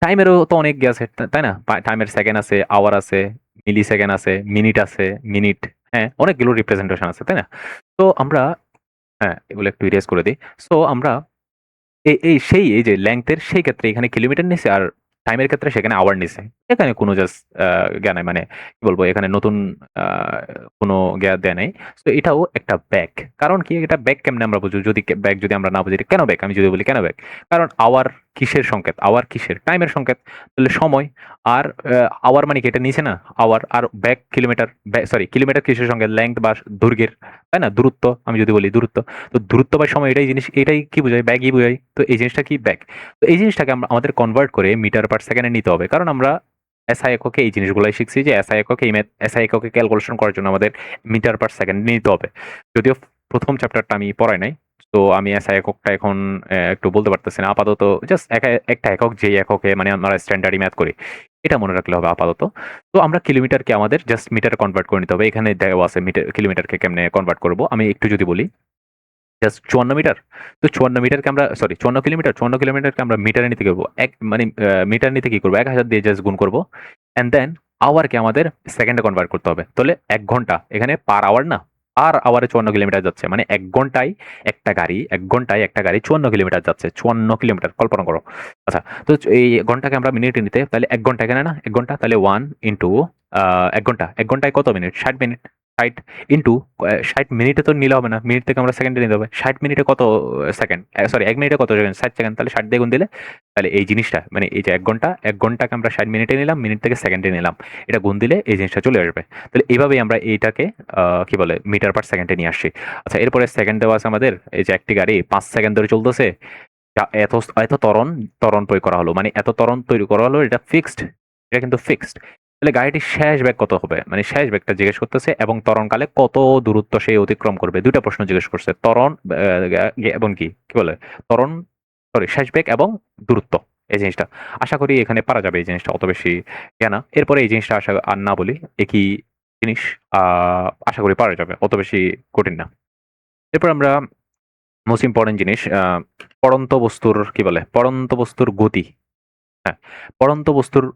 টাইমেরও তো অনেক আছে, তাই না? টাইমের সেকেন্ড আছে, আওয়ার আছে, মিলি সেকেন্ড আছে, মিনিট আছে, মিনিট। হ্যাঁ, অনেকগুলো রিপ্রেজেন্টেশন আছে, তাই না? তো আমরা হ্যাঁ, এগুলো একটু ইরেজ করে দিই। সো আমরা এই যে লেংথ এর সেই ক্ষেত্রে এখানে কিলোমিটার নিছে, আর টাইমের ক্ষেত্রে সেখানে আওয়ার নিছে। এখানে কোনো জাস্ট জ্ঞান নাই, মানে কি বলবো, এখানে নতুন আ কোনো জ্ঞান দেয় নাই। সো এটাও একটা ব্যাক। কারণ কি? এটা ব্যাক কেমনে আমরা বুঝবো? যদি ব্যাক যদি আমরা না বুঝি, এটা কেন ব্যাক? আমি যদি বলি কেন ব্যাক? কারণ আওয়ার কিসের সংকেত? আওয়ার কিসের? টাইমের সংকেত। তাহলে সময়। আর আওয়ার মানে কি? এটা নিচে না? আওয়ার। আর ব্যাক কিলোমিটার, সরি কিলোমিটার কিসের সংকেত? লেংথ বা দৈর্ঘ্যের, তাই না? দূরত্ব, আমি যদি বলি দূরত্ব। তো দূরত্ব বা সময়, এটাই কি বোঝায়? ব্যাগই বোঝায়। তো এই জিনিসটা কি? ব্যাগ। তো এই জিনিসটাকে আমাদের কনভার্ট করে মিটার পার সেকেন্ডে নিতে হবে। কারণ আমরা এসআই এককে এই জিনিসগুলাই শিখছি যে এসআই এককে ক্যালকুলেশন করার জন্য আমাদের মিটার পার সেকেন্ড নিতে হবে। যদিও প্রথম চ্যাপ্টারটা আমি পড়াই নাই, তো আমি এসআই এককটা এখন একটু বলতে পারতেছি না। আপাতত জাস্ট একটা একক যেই এককে মানে আমরা স্ট্যান্ডার্ডই ম্যাথ করি, এটা মনে রাখলে হবে আপাতত। তো আমরা কিলোমিটারকে আমাদের জাস্ট মিটারে কনভার্ট করে নিতে হবে। এখানে দেওয়া আছে কিলোমিটারকে কেমনে কনভার্ট করব, আমি একটু যদি বলি জাস্ট 54 মিটার। তো 54 মিটারকে আমরা 54 কিলোমিটারকে আমরা মিটারে নিতে করবো এক মানে মিটার নিতে কি করবো 1000 দিয়ে জাস্ট গুণ করবো, অ্যান্ড দেন আওয়ারকে আমাদের সেকেন্ডে কনভার্ট করতে হবে। তাহলে 1 ঘন্টা এখানে পার আওয়ার না, পার আওয়ারে 54 কিলোমিটার যাচ্ছে, মানে 1 ঘন্টায় একটা গাড়ি 54 কিলোমিটার যাচ্ছে। 54 কিলোমিটার কল্পনা করো। আচ্ছা, তো এই ঘন্টাকে আমরা মিনিটে নিতে, তাহলে 1 ঘন্টা এখানে না, 1 ঘন্টা তাহলে 1 ইন্টু 1 ঘন্টায় কত মিনিট? 60 মিনিট। 60 ইন্টু 60 মিনিটে তো নিলে হবে না, মিনিট থেকে আমরা সেকেন্ডে নিতে হবে। 60 মিনিটে কত সেকেন্ড, সরি 1 মিনিটে কত সেকেন্ড? 60 সেকেন্ড। তাহলে 60 দিয়ে গুণ দিলে তাহলে এই জিনিসটা মানে এই যে 1 ঘন্টাকে আমরা 60 মিনিটে নিলাম, মিনিট থেকে সেকেন্ডে নিলাম, এটা গুণ দিলে এই জিনিসটা চলে আসবে। তাহলে এইভাবেই আমরা এইটাকে কি বলে মিটার পার সেকেন্ডে নিয়ে আসছি। আচ্ছা, এরপরে সেকেন্ড দেওয়া আছে আমাদের, এই যে একটি গাড়ি 5 সেকেন্ড ধরে চলতেছে, এত এত ত্বরণ ত্বরণ তৈরি করা হলো, মানে এত ত্বরণ তৈরি করা হলো, এটা ফিক্সড, এটা কিন্তু ফিক্সড। তাহলে গাড়িটির শেষ বেগ কত হবে, মানে শেষ বেগটা জিজ্ঞেস করতেছে, এবং ত্বরণকালে কত দূরত্ব সে অতিক্রম করবে, দুইটা প্রশ্ন জিজ্ঞেস করছে, ত্বরণ এবং কি কি বলে ত্বরণ, সরি শেষ বেগ এবং দূরত্ব। এই জিনিসটা আশা করি এখানে পারা যাবে, এই জিনিসটা অত বেশি জানা। এরপরে এই জিনিসটা আশা আর না বলি, একই জিনিস আশা করি পারা যাবে, অত বেশি কঠিন না। এরপর আমরা মোস্ট ইম্পর্টেন্ট জিনিস, পড়ন্ত বস্তুর কি বলে, পড়ন্ত বস্তুর গতি। হ্যাঁ, পড়ন্ত বস্তুর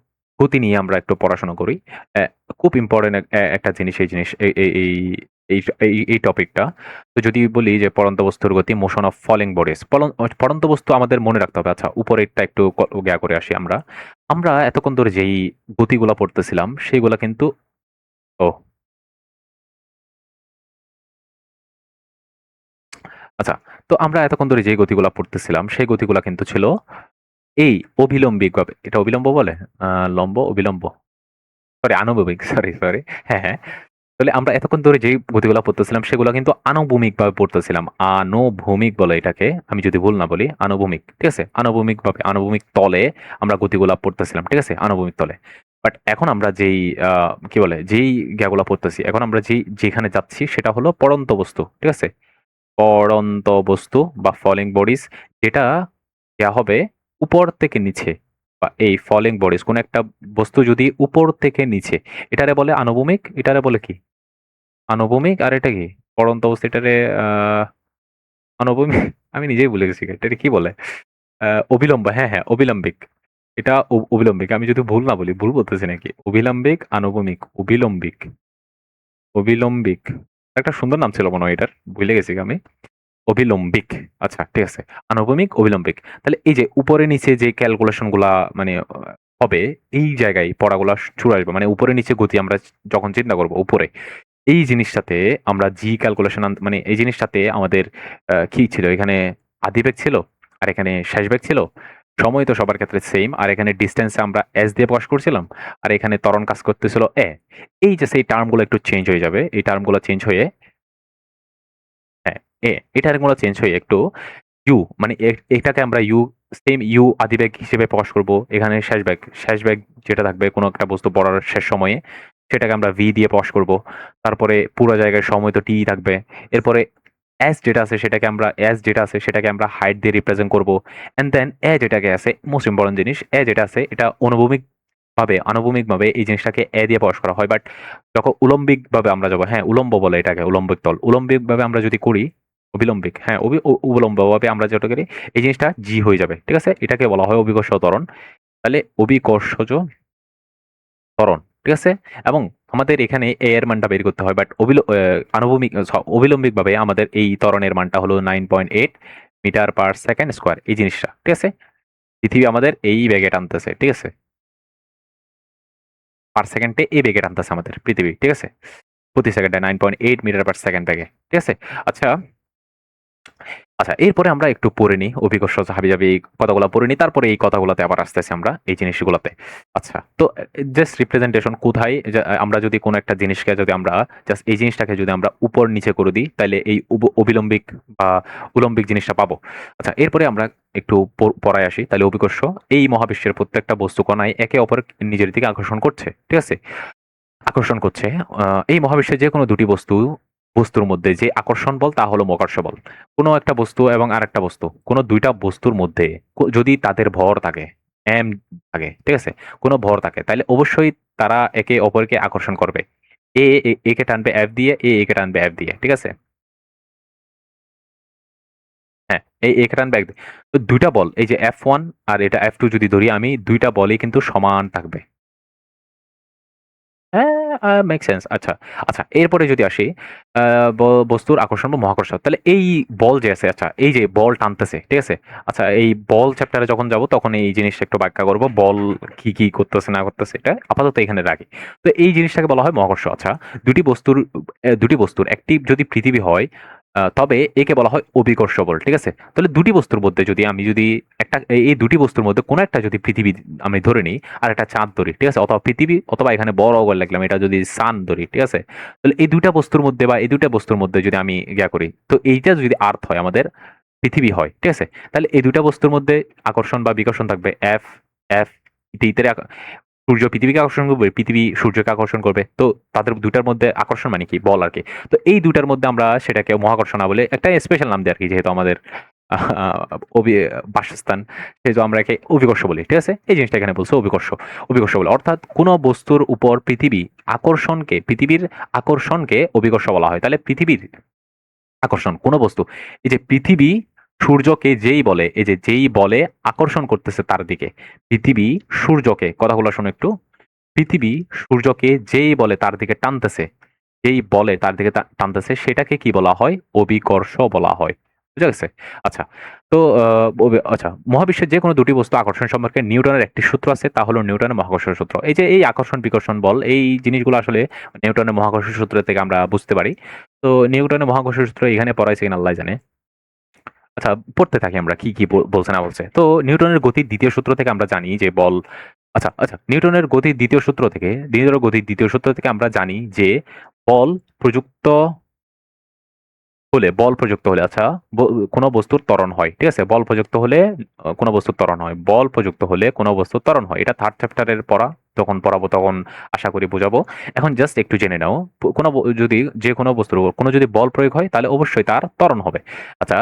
গতি নিয়ে আমরা একটু পড়াশোনা করি। খুব ইম্পর্টেন্ট একটা জিনিস এই জিনিস এই এই এই এই টপিকটা। তো যদি বলি যে পড়ন্ত বস্তুর গতি, মোশন অফ ফলিং বডিজ, পড়ন্ত বস্তু আমাদের মনে রাখতে হবে। আচ্ছা, উপরেরটা একটু জ্ঞা করে আসি আমরা। আমরা এতক্ষণ ধরে যেই গতিগুলা পড়তেছিলাম সেইগুলা কিন্তু ও আচ্ছা, তো আমরা এতক্ষণ ধরে যেই গতিগুলা পড়তেছিলাম সেই গতিগুলা কিন্তু ছিল এই অভিলম্বিকভাবে। এটা অবিলম্ব বলে? লম্ব, অবিলম্ব, সরি আনুভূমিক, সরি। হ্যাঁ, হ্যাঁ। তাহলে আমরা এতক্ষণ ধরে যেই গতিগুলা পড়তেছিলাম সেগুলা কিন্তু আনুভূমিকভাবে পড়তেছিলাম। আনুভূমিক বলে এটাকে, আমি যদি ভুল না বলি আনুভূমিক। ঠিক আছে? আনুভূমিকভাবে, আনুভূমিক তলে আমরা গতিগুলা পড়তেছিলাম। ঠিক আছে? আনুভূমিক তলে। বাট এখন আমরা যেই কি বলে যেই জ্ঞাগুলা পড়তেছি, এখন আমরা যেখানে যাচ্ছি সেটা হলো পড়ন্ত বস্তু। ঠিক আছে? পড়ন্ত বস্তু বা ফলিং বডিজ, যেটা দেয়া হবে উপর থেকে নিচে, বা এই ফলিং বডিজ কোন একটা বস্তু যদি উপর থেকে নিচে, এটারে বলে আনুভূমিক, এটারে বলে কি আনুভূমিক, আর এটা কি পড়ন্ত বস্তু, এটারে আনুভূমিক আমি নিজেই ভুলে গেছি এটারে কি বলে, অবিলম্ব, হ্যাঁ হ্যাঁ অবিলম্বিক। এটা অবিলম্বিক, আমি যদি ভুল না বলি, ভুল বলতেছি নাকি, অবিলম্বিক আনুভূমিক, অবিলম্বিক, অবিলম্বিক একটা সুন্দর নাম ছিল মনে হয় এটার, ভুলে গেছি আমি। অবিলম্বিক। আচ্ছা, ঠিক আছে। আনুভূমিক, অবিলম্বিক। তাহলে এই যে উপরে নিচে যে ক্যালকুলেশন গুলা মানে হবে, এই জায়গায় পড়াগুলা চলে আসবে। মানে উপরে নিচে গতি আমরা যখন চিন্তা করব উপরে, এই জিনিসটাতে আমরা জি ক্যালকুলেশন মানে এই জিনিসটাতে আমাদের কি ছিল, এখানে আদিবেগ ছিল আর এখানে শেষ বেগ ছিল। সময় তো সবার ক্ষেত্রে সেম, আর এখানে ডিস্টেন্সে আমরা এস দিয়ে প্রকাশ করছিলাম, আর এখানে ত্বরণ কাজ করতেছিল এ। এই যে সেই টার্মগুলো একটু চেঞ্জ হয়ে যাবে, এই টার্মগুলো চেঞ্জ হয়ে হ্যাঁ, এটার গুলো চেঞ্জ হয়ে একটু ইউ মানে এটাকে আমরা ইউ, সেম ইউ আদিবেগ হিসেবে প্রকাশ করব। এখানে শেষ বেগ যেটা থাকবে কোনো একটা বস্তু পড়ার শেষ সময়ে, সেটাকে আমরা ভি দিয়ে প্রকাশ করব। তারপরে পুরো জায়গায় সময় তো টি থাকবে। এরপরে এস যেটা আছে সেটাকে আমরা হাইট দিয়ে রিপ্রেজেন্ট করব। এন্ড দেন এ যেটাকে আছে, মোস্ট ইম্পর্টেন্ট জিনিস, এ যেটা আছে এটা আনুভূমিকভাবে এই জিনিসটাকে এ দিয়ে প্রকাশ করা হয়। বাট যখন উলম্বিকভাবে আমরা যাবো, হ্যাঁ উলম্ব বলে এটাকে, উলম্বিক তল, উলম্বিকভাবে আমরা যদি করি অবিলম্বিক, হ্যাঁ উলম্বভাবে আমরা যেটা করি এই জিনিসটা জি হয়ে যাবে। ঠিক আছে? এটাকে বলা হয় অভিকর্ষ ত্বরণ। তাহলে অভিকর্ষজ ত্বরণ। ঠিক আছে? এবং আমাদের এখানে এ এর মানটা বের করতে হয়, বাট অবিলম্বিকভাবে আমাদের এই ত্বরণের মানটা হলো 9.8 মিটার পার সেকেন্ড স্কোয়ার, এই জিনিসটা। ঠিক আছে? পৃথিবী আমাদের এই বেগে টানতেছে। ঠিক আছে? পার সেকেন্ডে এই বেগে টানতেছে আমাদের পৃথিবী। ঠিক আছে? প্রতি সেকেন্ডে 9.8 মিটার পার সেকেন্ড বেগে। ঠিক আছে? আচ্ছা, এরপরে আমরা একটু পড়ে নিই অভিকর্ষ হাবিজাবি এই কথাগুলো পড়ে নিই, তারপরে এই কথাগুলোতে আবার আসতেছি আমরা এই জিনিসগুলোতে। আচ্ছা, তো জাস্ট রিপ্রেজেন্টেশন কোথায়, আমরা যদি কোনো একটা জিনিসকে যদি আমরা জাস্ট এই জিনিসটাকে যদি আমরা উপর নিচে করে দিই, তাহলে এই অবিলম্বিক বা উলম্বিক জিনিসটা পাবো। আচ্ছা, এরপরে আমরা একটু পড়ায় আসি, তাহলে অভিকর্ষ এই মহাবিশ্বের প্রত্যেকটা বস্তু কণায় একে অপর নিজের দিকে আকর্ষণ করছে, ঠিক আছে? আকর্ষণ করছে। এই মহাবিশ্বে যে কোনো দুটি বস্তুর মধ্যে যে আকর্ষণ বল তা হলো মহাকর্ষ বল। কোনো একটা বস্তু এবং আরেকটা বস্তু, কোনো দুইটা বস্তুর মধ্যে যদি তাদের ভর থাকে, এম থাকে, ঠিক আছে? কোনো ভর থাকে, তাহলে অবশ্যই তারা একে অপরকে আকর্ষণ করবে। একে টানবে এফ দিয়ে, একে টানবে এফ দিয়ে, ঠিক আছে? হ্যাঁ, একে টানবে এক দিয়ে। তো দুইটা বল, এই যে F1 আর এটা F2 যদি ধরি আমি, দুইটা বলই কিন্তু সমান থাকবে। হ্যাঁ, মেক সেন্স। আচ্ছা, আচ্ছা, এরপরে যদি আসি আ ব বস্তুর আকর্ষণ বা মহাকর্ষ। তাহলে এই বল যে আছে, আচ্ছা, এই যে বল টানতেছে, ঠিক আছে? আচ্ছা, এই বল চ্যাপ্টারে যখন যাব তখন এই জিনিসটা একটু ব্যাখ্যা করব। বল কি করতেছে না করতেছে এটা আপাতত এখানে রাখি। তো এই জিনিসটাকে বলা হয় মহাকর্ষ। আচ্ছা, দুটি বস্তুর একটি যদি পৃথিবী হয়, তবে একে বলা হয় অভিকর্ষ বল, ঠিক আছে? তাহলে দুটি বস্তুর মধ্যে যদি আমি যদি একটা এই দুটি বস্তুর মধ্যে কোনো একটা যদি পৃথিবী আমি ধরে নিই, আর একটা চাঁদ ধরি, ঠিক আছে? অথবা পৃথিবী, অথবা এখানে বড় করে লিখলাম, এটা যদি সান ধরি, ঠিক আছে? তাহলে এই দুইটা বস্তুর মধ্যে বা এই দুইটা বস্তুর মধ্যে যদি আমি ইয়া করি, তো এইটা যদি আর্থ হয়, আমাদের পৃথিবী হয়, ঠিক আছে? তাহলে এই দুইটা বস্তুর মধ্যে আকর্ষণ বা বিকর্ষণ থাকবে এফ এফ। ইত্যাদি সূর্য পৃথিবীকে আকর্ষণ করবে, পৃথিবী সূর্যকে আকর্ষণ করবে। তো তাদের দুটার মধ্যে আকর্ষণ মানে কি, বল আর কি। তো এই দুটার মধ্যে আমরা সেটাকে মহাকর্ষণা বলে একটা স্পেশাল নাম দিই আর কি, যেহেতু আমাদের আহ, বাসস্থান, সেহেতু আমরা একে অভিকর্ষ বলি, ঠিক আছে? এই জিনিসটা এখানে বলছে অভিকর্ষ। অভিকর্ষ বলে অর্থাৎ কোনো বস্তুর উপর পৃথিবীর আকর্ষণকে অভিকর্ষ বলা হয়। তাহলে পৃথিবীর আকর্ষণ কোন বস্তু, এই যে পৃথিবী সূর্যকে যেই বলে, এই যে যেই বলে আকর্ষণ করতেছে তার দিকে, পৃথিবী সূর্যকে, কথাগুলো শোনো একটু, পৃথিবী সূর্যকে যেই বলে তার দিকে টানতেছে, যেই বলে তার দিকে টানতেছে, সেটাকে কি বলা হয়, অভিকর্ষ বলা হয়। বুঝা গেছে? আচ্ছা, তো আচ্ছা, মহাবিশ্বের যে কোনো দুটি বস্তু আকর্ষণ সম্পর্কে নিউটনের একটি সূত্র আছে, তা হলো নিউটনের মহাকর্ষ সূত্র। এই যে এই আকর্ষণ বিকর্ষণ বল, এই জিনিসগুলো আসলে নিউটনের মহাকর্ষ সূত্র থেকে আমরা বুঝতে পারি। তো নিউটনের মহাকর্ষ সূত্র এখানে পড়াইছে কিনা আল্লাহ জানে। আচ্ছা, পড়তে থাকি আমরা কি বলছে না বলছে। তো নিউটনের গতির দ্বিতীয় সূত্র থেকে আমরা জানি যে বল, আচ্ছা আচ্ছা, নিউটনের গতির দ্বিতীয় সূত্র থেকে আমরা জানি যে বল প্রযুক্ত বল প্রযুক্ত হলে, আচ্ছা, কোনো বস্তুর ত্বরণ হয়, ঠিক আছে? বল প্রযুক্ত হলে কোনো বস্তুর ত্বরণ হয়, বল প্রযুক্ত হলে কোনো বস্তুর ত্বরণ হয়। এটা থার্ড চ্যাপ্টারের পড়া, যখন পড়াবো তখন আশা করি বোঝাবো। এখন জাস্ট একটু জেনে নাও, যদি যে কোনো বস্তুর উপর কোনো যদি বল প্রয়োগ হয়, তাহলে অবশ্যই তার ত্বরণ হবে। আচ্ছা,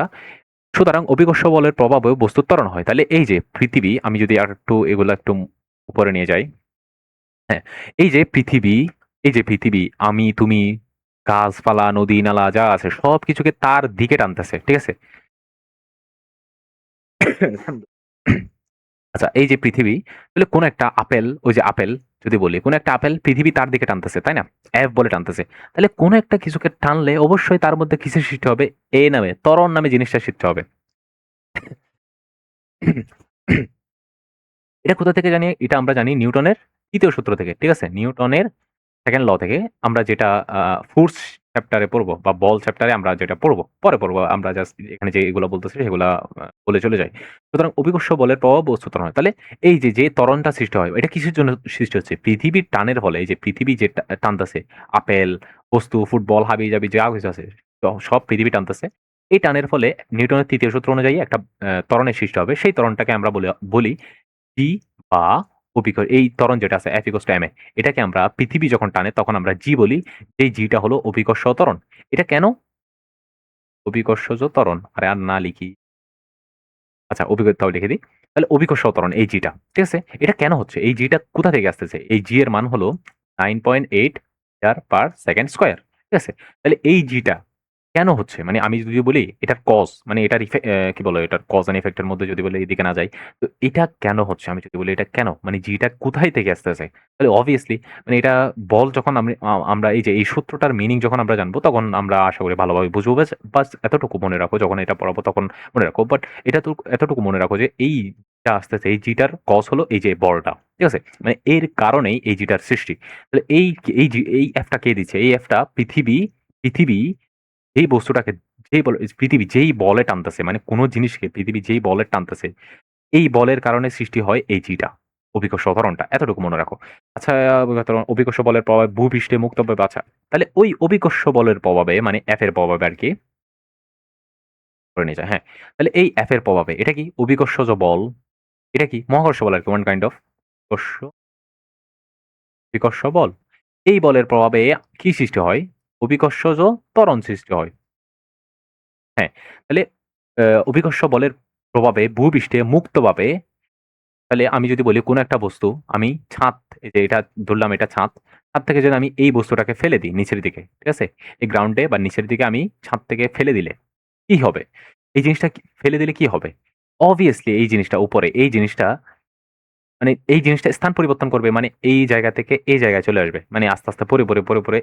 সুতরাং অভিকর্ষ বলের প্রভাবে বস্তুর ত্বরণ হয়। তাহলে এই যে পৃথিবী, আমি যদি আর একটু এগুলো একটু উপরে নিয়ে যাই, হ্যাঁ, এই যে পৃথিবী, আমি তুমি, গাছপালা, নদী নালা যা আছে সবকিছুকে তার দিকে টানতেছে, ঠিক আছে? আচ্ছা, এই যে পৃথিবী, তাহলে কোন একটা আপেল, ওই যে আপেল যদি বলি, কোন একটা আপেল পৃথিবী তার দিকে টানতেছে, তাই না? এফ বলে টানতেছে। তাহলে কোন একটা কিছুকে টানলে অবশ্যই তার মধ্যে কিসের সৃষ্টি হবে, এ নামে, ত্বরণ নামে জিনিসটা সৃষ্টি হবে। এটা কোথা থেকে জানি, এটা আমরা জানি নিউটনের তৃতীয় সূত্র থেকে, ঠিক আছে? নিউটনের সেকেন্ড ল থেকে, আমরা যেটা ফোর্স চ্যাপ্টারে পড়বো বা বল চ্যাপ্টারে আমরা যেটা পড়বো, পরে পড়বো, আমরা জাস্ট এখানে যে এগুলো বলতেছি সেগুলা বলে চলে যাই। সুতরাং অভিকর্ষ বলের প্রভাব বস্তু ত্বরণ হয়। তাহলে এই যে যে ত্বরণটা সৃষ্টি হয়, এটা কিসের জন্য সৃষ্টি হচ্ছে, পৃথিবীর টানের ফলে। এই যে পৃথিবী যে টানতেছে, আপেল, বস্তু, ফুটবল, হাবি জাবি যা কিছু আছে, তো সব পৃথিবী টানতেছে। এই টানের ফলে নিউটনের তৃতীয় সূত্র অনুযায়ী একটা ত্বরণের সৃষ্টি হবে। সেই ত্বরণটাকে আমরা বলি জি, বা এই ত্বরণ যেটা আছে F = ma, এটাকে আমরা পৃথিবী যখন টানে তখন আমরা জি বলি। এই জিটা হলো অভিকর্ষ ত্বরণ। এটা কেন অভিকর্ষজ ত্বরণ? আরে আর না লিখি, আচ্ছা, অভিজ্ঞতাও লিখে দিই। তাহলে অভিকর্ষ ত্বরণ এই জিটা, ঠিক আছে? এটা কেন হচ্ছে? এই জিটা কোথা থেকে আসতেছে? এই জি এর মান হলো 9.8 মিটার পার সেকেন্ড স্কয়ার, ঠিক আছে? তাহলে এই জিটা কেন হচ্ছে? মানে আমি যদি বলি এটার কজ, মানে এটার কি বলে, এটার কজ এন্ড ইফেক্ট এর মধ্যে যদি বলি এদিকে না যাই, তো এটা কেন হচ্ছে? আমি যদি বলি এটা কেন, মানে জিটা কোথায় থেকে আসতেছে? তাহলে অবভিয়াসলি, মানে এটা বল যখন আমরা এই যে এই সূত্রটার মিনিং যখন আমরা জানবো, তখন আমরা আশা করি ভালোভাবে বুঝবো। বাস এতটুকু মনে রাখো, যখন এটা পড়াবো তখন মনে রাখো। বাট এতটুকু মনে রাখো যে এই যা আসতেছে, এই জিটার কজ হলো এই যে বলটা, ঠিক আছে? মানে এর কারণেই এই জিটার সৃষ্টি। তাহলে এই এফটা কে দিচ্ছে? এই এফটা পৃথিবী যেই বস্তুটাকে, পৃথিবী যেই বলে টানতেছে, মানে কোনো জিনিসকে পৃথিবী যেই বলে টানতেছে, এই বলের কারণে সৃষ্টি হয় এই জিটা, অভিকর্ষ ত্বরণটা। এতটুকু মনে রাখো। আচ্ছা, অভিকর্ষ বলের প্রভাবে ভূপৃষ্ঠে মুক্তভাবে, আচ্ছা, তাহলে ওই অভিকর্ষ বলের প্রভাবে, মানে এফ এর প্রভাবে আর কি, করে নিয়ে যায়। হ্যাঁ, তাহলে এই F এর প্রভাবে এটা কি অভিকর্ষজ বল, এটা কি মহাকর্ষ বল আরকি ওয়ান কাইন্ড অফ কর্ষ অভিকর্ষ বল। এই বলের প্রভাবে কি সৃষ্টি হয়? অভিকর্ষজ ত্বরণ সৃষ্টি হয়। হ্যাঁ, তাহলে অভিকর্ষ বলের প্রভাবে ভূপৃষ্ঠে মুক্তভাবে তাহলে আমি যদি বলি কোনো একটা বস্তু আমি ছাদ এই যে এটা ধরলাম এটা ছাদ। ছাদ থেকে যদি আমি এই বস্তুটাকে ফেলে দিই নিচের দিকে, ঠিক আছে? এই গ্রাউন্ডে বা নিচের দিকে আমি ছাদ থেকে ফেলে দিলে কি হবে? এই জিনিসটা ফেলে দিলে কি হবে? obviously এই জিনিসটা উপরে এই জিনিসটা মানে এই জিনিসটা স্থান পরিবর্তন করবে। মানে এই জায়গা থেকে এই জায়গায় চলে আসবে। মানে আস্তে, আস্তে পড়ে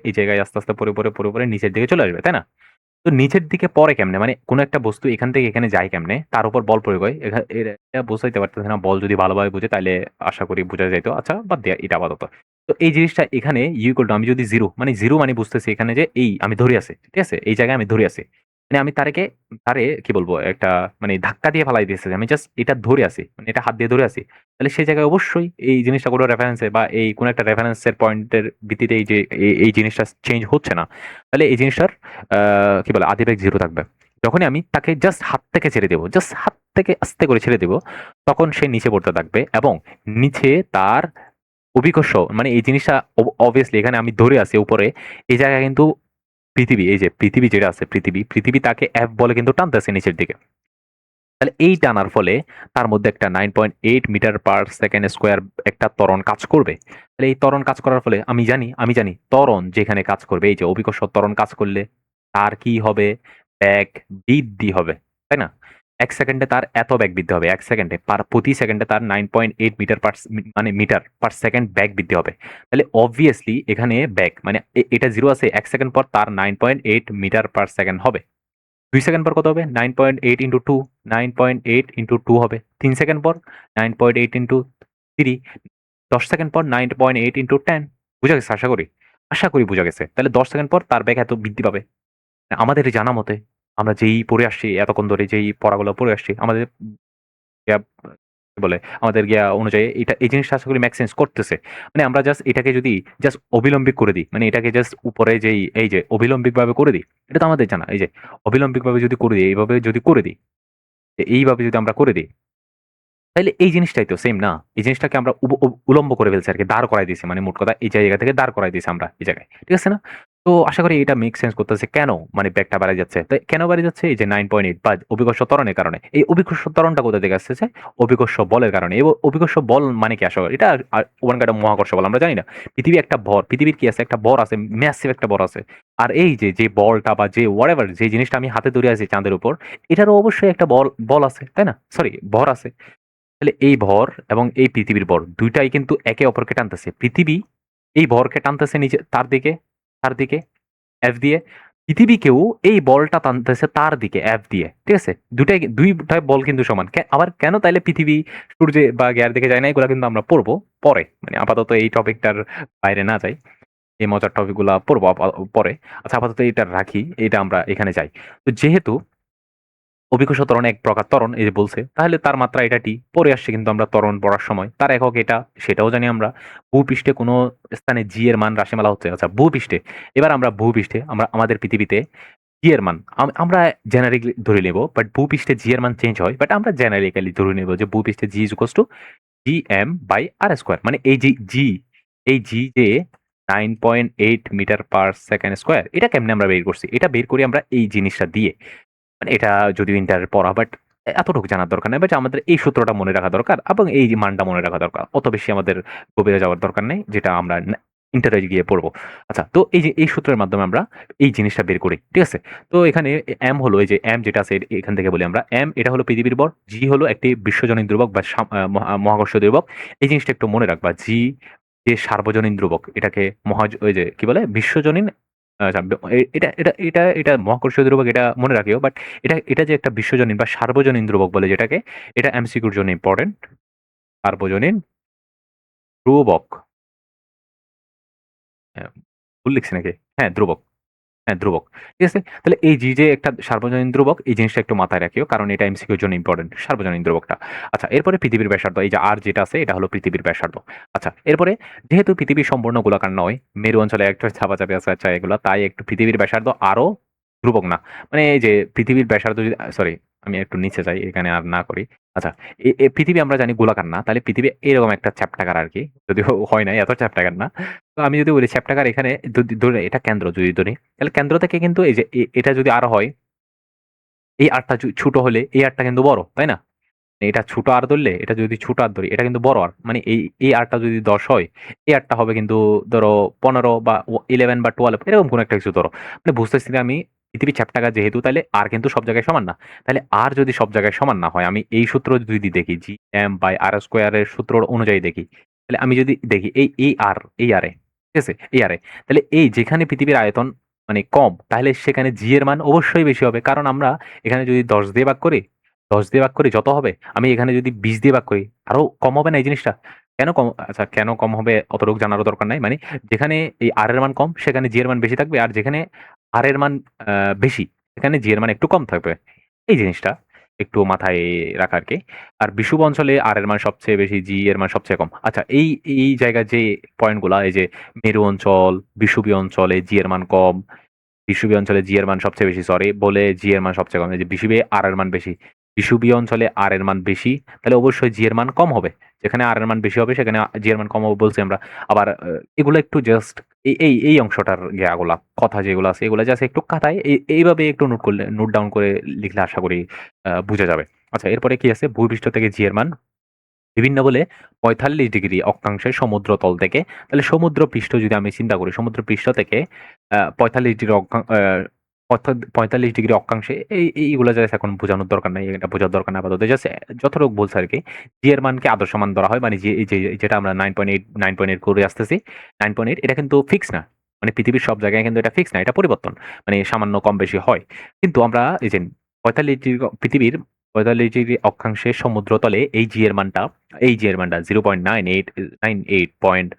এই জায়গায় আস্তে, আস্তে পড়ে নিচের দিকে চলে আসবে। তাই না? তো নিচের দিকে পড়ে কেমনে? মানে কোন একটা বস্তু এখান থেকে এখানে যায় কেমনে? তার উপর বল প্রয়োগ হয়। এটা বুঝাইতে পারতেছি না। বল যদি ভালোভাবে বুঝে তাইলে আশা করি বুঝা যাইত। আচ্ছা বাদ দেয়া এটা আপাতত। তো এই জিনিসটা এখানে আমি যদি 0 মানে 0 মানে বুঝতেছি এখানে যে এই আমি ধরে আছি। ঠিক আছে? এই জায়গায় আমি ধরে আছি। মানে আমি তারে কি বলবো একটা মানে ধাক্কা দিয়ে ফালাই দিয়েছে। আমি জাস্ট এটা ধরে আছি। মানে এটা হাত দিয়ে ধরে আছি। তাহলে সেই জায়গায় অবশ্যই এই জিনিসটা কোনো রেফারেন্সে বা এই কোন একটা রেফারেন্সের পয়েন্টের ভিত্তিতে এই যে এই জিনিসটা চেঞ্জ হচ্ছে না। তাহলে এই জিনিসটার কি বলে আদিবেগ 0 থাকবে। যখনই আমি তাকে জাস্ট হাত থেকে ছেড়ে দেব, জাস্ট হাত থেকে আস্তে করে ছেড়ে দেব, তখন সে নিচে পড়তে থাকবে এবং নিচে তার অভিকর্ষ মানে এই জিনিসটা obviously এখানে আমি ধরে আছি উপরে, এই জায়গায় কিন্তু পৃথিবী এই যে পৃথিবী যেটা আছে পৃথিবী তাকে F বলে কিন্তু টানতেছে নিচের দিকে। তাহলে এই টানার ফলে তার মধ্যে একটা 9.8 মিটার পার সেকেন্ড স্কয়ার একটা ত্বরণ কাজ করবে। তাহলে এই ত্বরণ কাজ করার ফলে আমি জানি ত্বরণ যেখানে কাজ করবে এই যে অভিকর্ষ ত্বরণ কাজ করলে তার কি হবে? বেগ বৃদ্ধি হবে। তাই না? ১ সেকেন্ডে তার এত বেগ বৃদ্ধি হবে। ১ সেকেন্ডে প্রতি সেকেন্ডে তার 9.8 মিটার মানে মিটার পার সেকেন্ড বেগ বৃদ্ধি হবে। তাহলে obviously এখানে বেগ মানে এটা 0 আছে ১ সেকেন্ড পর তার 9.8 মিটার পার সেকেন্ড হবে। ২ সেকেন্ড পর কত হবে? 9.8 ইনটু 2 9.8 ইনটু 2 হবে। ৩ সেকেন্ড পর 9.8 ইনটু 3 ১০ সেকেন্ড পর 9.8 ইনটু 10 বুঝা গেছে আশা করি? আশা করি বুঝা গেছে। তাহলে ১০ সেকেন্ড পর তার বেগ এত বৃদ্ধি পাবে। আমাদের জানা মতে আমরা যেই পড়ে আসছি এতক্ষণ ধরে যেই পড়াগুলো পড়ে আসছি আমাদের ইয়া কি বলে আমাদের অনুযায়ী এই জিনিসটা আশা করি মেক সেন্স করতেছে। মানে আমরা জাস্ট এটাকে যদি জাস্ট অবিলম্বিক করে দিই, মানে এটাকে জাস্ট উপরে যেই এই যে অবিলম্বিকভাবে করে দিই, এটা তো আমাদের জানা। এই যে অবিলম্বিকভাবে যদি করে দিই, এইভাবে যদি করে দিই, এইভাবে যদি আমরা করে দিই তাইলে এই জিনিসটাই তো সেম না? এই জিনিসটাকে আমরা উলম্ব করে ফেলছি আরকি। দাঁড় করায় দিছি। মানে মোট কথা এই জায়গা থেকে দাঁড় করায় দিছি আমরা এই জায়গায়। ঠিক আছে না? তো আশা করি এটা মেক সেন্স করতেছে কেন মানে বেগটা বাড়ায় যাচ্ছে। তো কেন বাড়ে যাচ্ছে? এই যে 9.8 বা অভিকর্ষ ত্বরণের কারণে। এই অভিকর্ষ ত্বরণটা কোথা থেকে আসতেছে? অভিকর্ষ বলের কারণে। এই অভিকর্ষ বল মানে কি আসলে? এটা ওয়ান কাইন্ড অফ মহাকর্ষ বল আমরা জানি না। পৃথিবী একটা ভর। পৃথিবীর কি আছে? একটা ভর আছে। ম্যাসিভ একটা ভর আছে। আর এই যে বলটা বা যে হোয়াটএভার যে জিনিসটা আমি হাতে ধরে আছি চাঁদের উপর, এটারও অবশ্যই একটা বল আছে। তাই না? সরি ভর আছে। তাহলে এই ভর এবং এই পৃথিবীর ভর ২ টাই কিন্তু একে অপরকে টানতেছে। পৃথিবী এই ভরকে টানতেছে নিচে তার দিকে F দিয়ে। পৃথিবীকেও এই বলটা টানতেছে তার দিকে F দিয়ে। ঠিক আছে? ২ টাই বল কিন্তু সমান। আবার কেন তাইলে পৃথিবী সূর্যে বা গ্যার দিকে যায় না এগুলা কিন্তু আমরা পড়বো পরে। মানে আপাতত এই টপিকটার বাইরে না যাই। এই মজার টপিক গুলা পড়বো পরে। আচ্ছা আপাতত এটা রাখি। এটা আমরা এখানে যাই। তো যেহেতু অভিকর্ষ ত্বরণ এক প্রকার ত্বরণ এই যে বলছে, তাহলে তার মাত্রা এটা টি পড়ে আসছে কিন্তু আমরা ত্বরণ পড়ার সময়। তার একক এটা, সেটাও জানি আমরা। ভূপৃষ্ঠে কোনো স্থানে জি এর মান রাশিমালা হচ্ছে। আচ্ছা ভূপৃষ্ঠে, এবার আমরা ভূপৃষ্ঠে আমাদের পৃথিবীতে জি এর মান আমরা জেনারিকলি ধরে নেব, বাট ভূপৃষ্ঠে জি এর মান চেঞ্জ হয়। বাট আমরা জেনারিক্যালি ধরে নেব যে ভূপৃষ্ঠে G is equals to GM by R square. মানে এই যে জি, এই জি যে 9.8 মিটার পার সেকেন্ড স্কয়ার, এটা কেমনে আমরা বের করছি? এটা বের করি আমরা এই জিনিসটা দিয়ে। মানে এটা যদিও ইন্টারের পড়া বাট এতটুকু জানার দরকার নেই। বাট আমাদের এই সূত্রটা মনে রাখা দরকার এবং এই যে মানটা মনে রাখা দরকার। অত বেশি আমাদের গভীরে যাওয়ার দরকার নেই, যেটা আমরা ইন্টারে গিয়ে পড়বো। আচ্ছা তো এই যে এই সূত্রের মাধ্যমে আমরা এই জিনিসটা বের করি। ঠিক আছে? তো এখানে এম হলো এই যে এম যেটা আছে এখান থেকে বলি আমরা এম এটা হলো পৃথিবীর ভর, জি হলো একটি বিশ্বজনীন ধ্রুবক বা মহাকর্ষ ধ্রুবক। এই জিনিসটা একটু মনে রাখবা। জি যে সার্বজনীন ধ্রুবক এটাকে ওই যে কি বলে বিশ্বজনীন আচ্ছা এটা মহাকর্ষীয় ধ্রুবক এটা মনে রাখিও। বাট এটা যে একটা বিশ্বজনীন বা সার্বজনীন ধ্রুবক বলে যেটাকে, এটা এমসিকিউর জন্য ইম্পর্টেন্ট। সার্বজনীন ধ্রুবক। হ্যাঁ, ভুল লিখছি নাকি? হ্যাঁ, ধ্রুবক। হ্যাঁ, ধ্রুবক। ঠিক আছে? তাহলে এই যে একটা সার্বজনীন ধ্রুবক এই জিনিসটা একটু মাথায় রাখিও। কারণ এটা এমসিকিউর জন্য ইম্পর্টেন্ট। সার্বজনীন ধ্রুবকটা। আচ্ছা এরপরে পৃথিবীর ব্যাসার্ধ এই যে আর যেটা আছে এটা হলো পৃথিবীর ব্যাসার্ধ। আচ্ছা এরপরে যেহেতু পৃথিবী সম্পূর্ণ গোলাকার নয়, মেরু অঞ্চলে একটা চাপাচাপি আছে আচ্ছা এগুলা, তাই একটু পৃথিবীর ব্যাসার্ধ আরো ধ্রুবক না। মানে এই যে পৃথিবীর ব্যাসার্ধ যদি সরি আমি একটু নিচে যাই, এখানে আর না করি। আচ্ছা, পৃথিবী আমরা জানি গোলাকার না, তাহলে পৃথিবী এরকম একটা চ্যাপ্টাকার আরকি। যদিও হয় নাই, এত চ্যাপ্টাকার না। তো আমি যদি বলি চ্যাপ্টাকার, এখানে যদি ধরে এটা কেন্দ্র যদি ধরি, তাহলে কেন্দ্র থেকে কিন্তু এই যে এটা যদি আর হয়, এই আরটা ছোট হলে এই আরটা কিন্তু বড়, তাই না? এটা ছোট আর ধরলে, এটা যদি ছোট আর ধরি, এটা কিন্তু বড় আর। মানে এই আরটা যদি 10 হয়, এই আরটা হবে কিন্তু ধরো 15 বা 11 বা 12 এরকম কোন একটা কিছু ধরো। মানে বুঝতেছি যে আমি পৃথিবী চ্যাপ্টাকার যেহেতু, তাহলে আর কিন্তু সব জায়গায় সমান না। তাহলে আর যদি সব জায়গায় সমান না হয়, আমি এই সূত্র যদি দেখি, জি এম বাই আর স্কোয়ারের সূত্র অনুযায়ী দেখি, তাহলে আমি যদি দেখি এই আরে, ঠিক আছে, এই আরে, তাহলে এই যেখানে পৃথিবীর আয়তন মানে কম, তাহলে সেখানে জি এর মান অবশ্যই বেশি হবে। কারণ আমরা এখানে যদি 10 দিয়ে ভাগ করি, 10 দিয়ে ভাগ করি যত হবে, আমি এখানে যদি 20 দিয়ে ভাগ করি আরো কম হবে না এই জিনিসটা? কেন কম? আচ্ছা, কেন কম হবে অতটুকু জানারও দরকার নাই। মানে যেখানে এই আর এর মান কম, সেখানে জি এর মান বেশি থাকবে, আর যেখানে আর এর মান বেশি, সেখানে জি এর মান একটু কম থাকবে। এই জিনিসটা একটু মাথায় রাখা আরকি। আর বিষুব অঞ্চলে আর এর মান সবচেয়ে বেশি, জি এর মান সবচেয়ে কম। আচ্ছা, এই জায়গায় যে পয়েন্টগুলা, এই যে মেরু অঞ্চল, বিষুবীয় অঞ্চলে জি এর মান কম, বিষুবীয় অঞ্চলে জি এর মান সবচেয়ে বেশি, সরি বলে জি এর মান সবচেয়ে কম। এই যে বিষুবীয় আর এর মান বেশি, বিষুবীয় অঞ্চলে আর এর মান বেশি, তাহলে অবশ্যই জি এর মান কম হবে। যেখানে আর এর মান বেশি হবে, সেখানে জি এর মান কম হবে বলছি আমরা। আবার এগুলো একটু জাস্ট এই অংশটার ইয়াগুলা কথা যেগুলো আছে, এগুলো জাস্ট একটু কাটায় এইভাবে একটু নোট ডাউন করে লিখলে আশা করি বুঝা যাবে। আচ্ছা, এরপরে কি আছে? ভূপৃষ্ঠ থেকে জি এর মান বিভিন্ন বলে ৪৫ ডিগ্রি অক্ষাংশে সমুদ্রতল থেকে। তাহলে সমুদ্র পৃষ্ঠ যদি আমি চিন্তা করি, সমুদ্র পৃষ্ঠ থেকে ৪৫ ডিগ্রি ৪৫ ডিগ্রি অক্ষাংশে, এইগুলো জাস্ট এখন বোঝানোর দরকার নাই, এটা বোঝার দরকার নাই আপাতত। জাস্ট যতটুকু বলছে আরকি। জি এর মানকে আদর্শ মান ধরা হয়। মানে যে এই যে যেটা আমরা 9.8 করে আসতেছি, 9.8 এটা কিন্তু ফিক্স না। মানে পৃথিবীর সব জায়গায় কিন্তু এটা ফিক্স না, এটা পরিবর্তন। মানে সামান্য কম বেশি হয়। কিন্তু আমরা এই যে ৪৫ ডিগ্রি পৃথিবীর ৪৫ ডিগ্রি অক্ষাংশে সমুদ্রতলে এই জি এর মানটা 0.98 point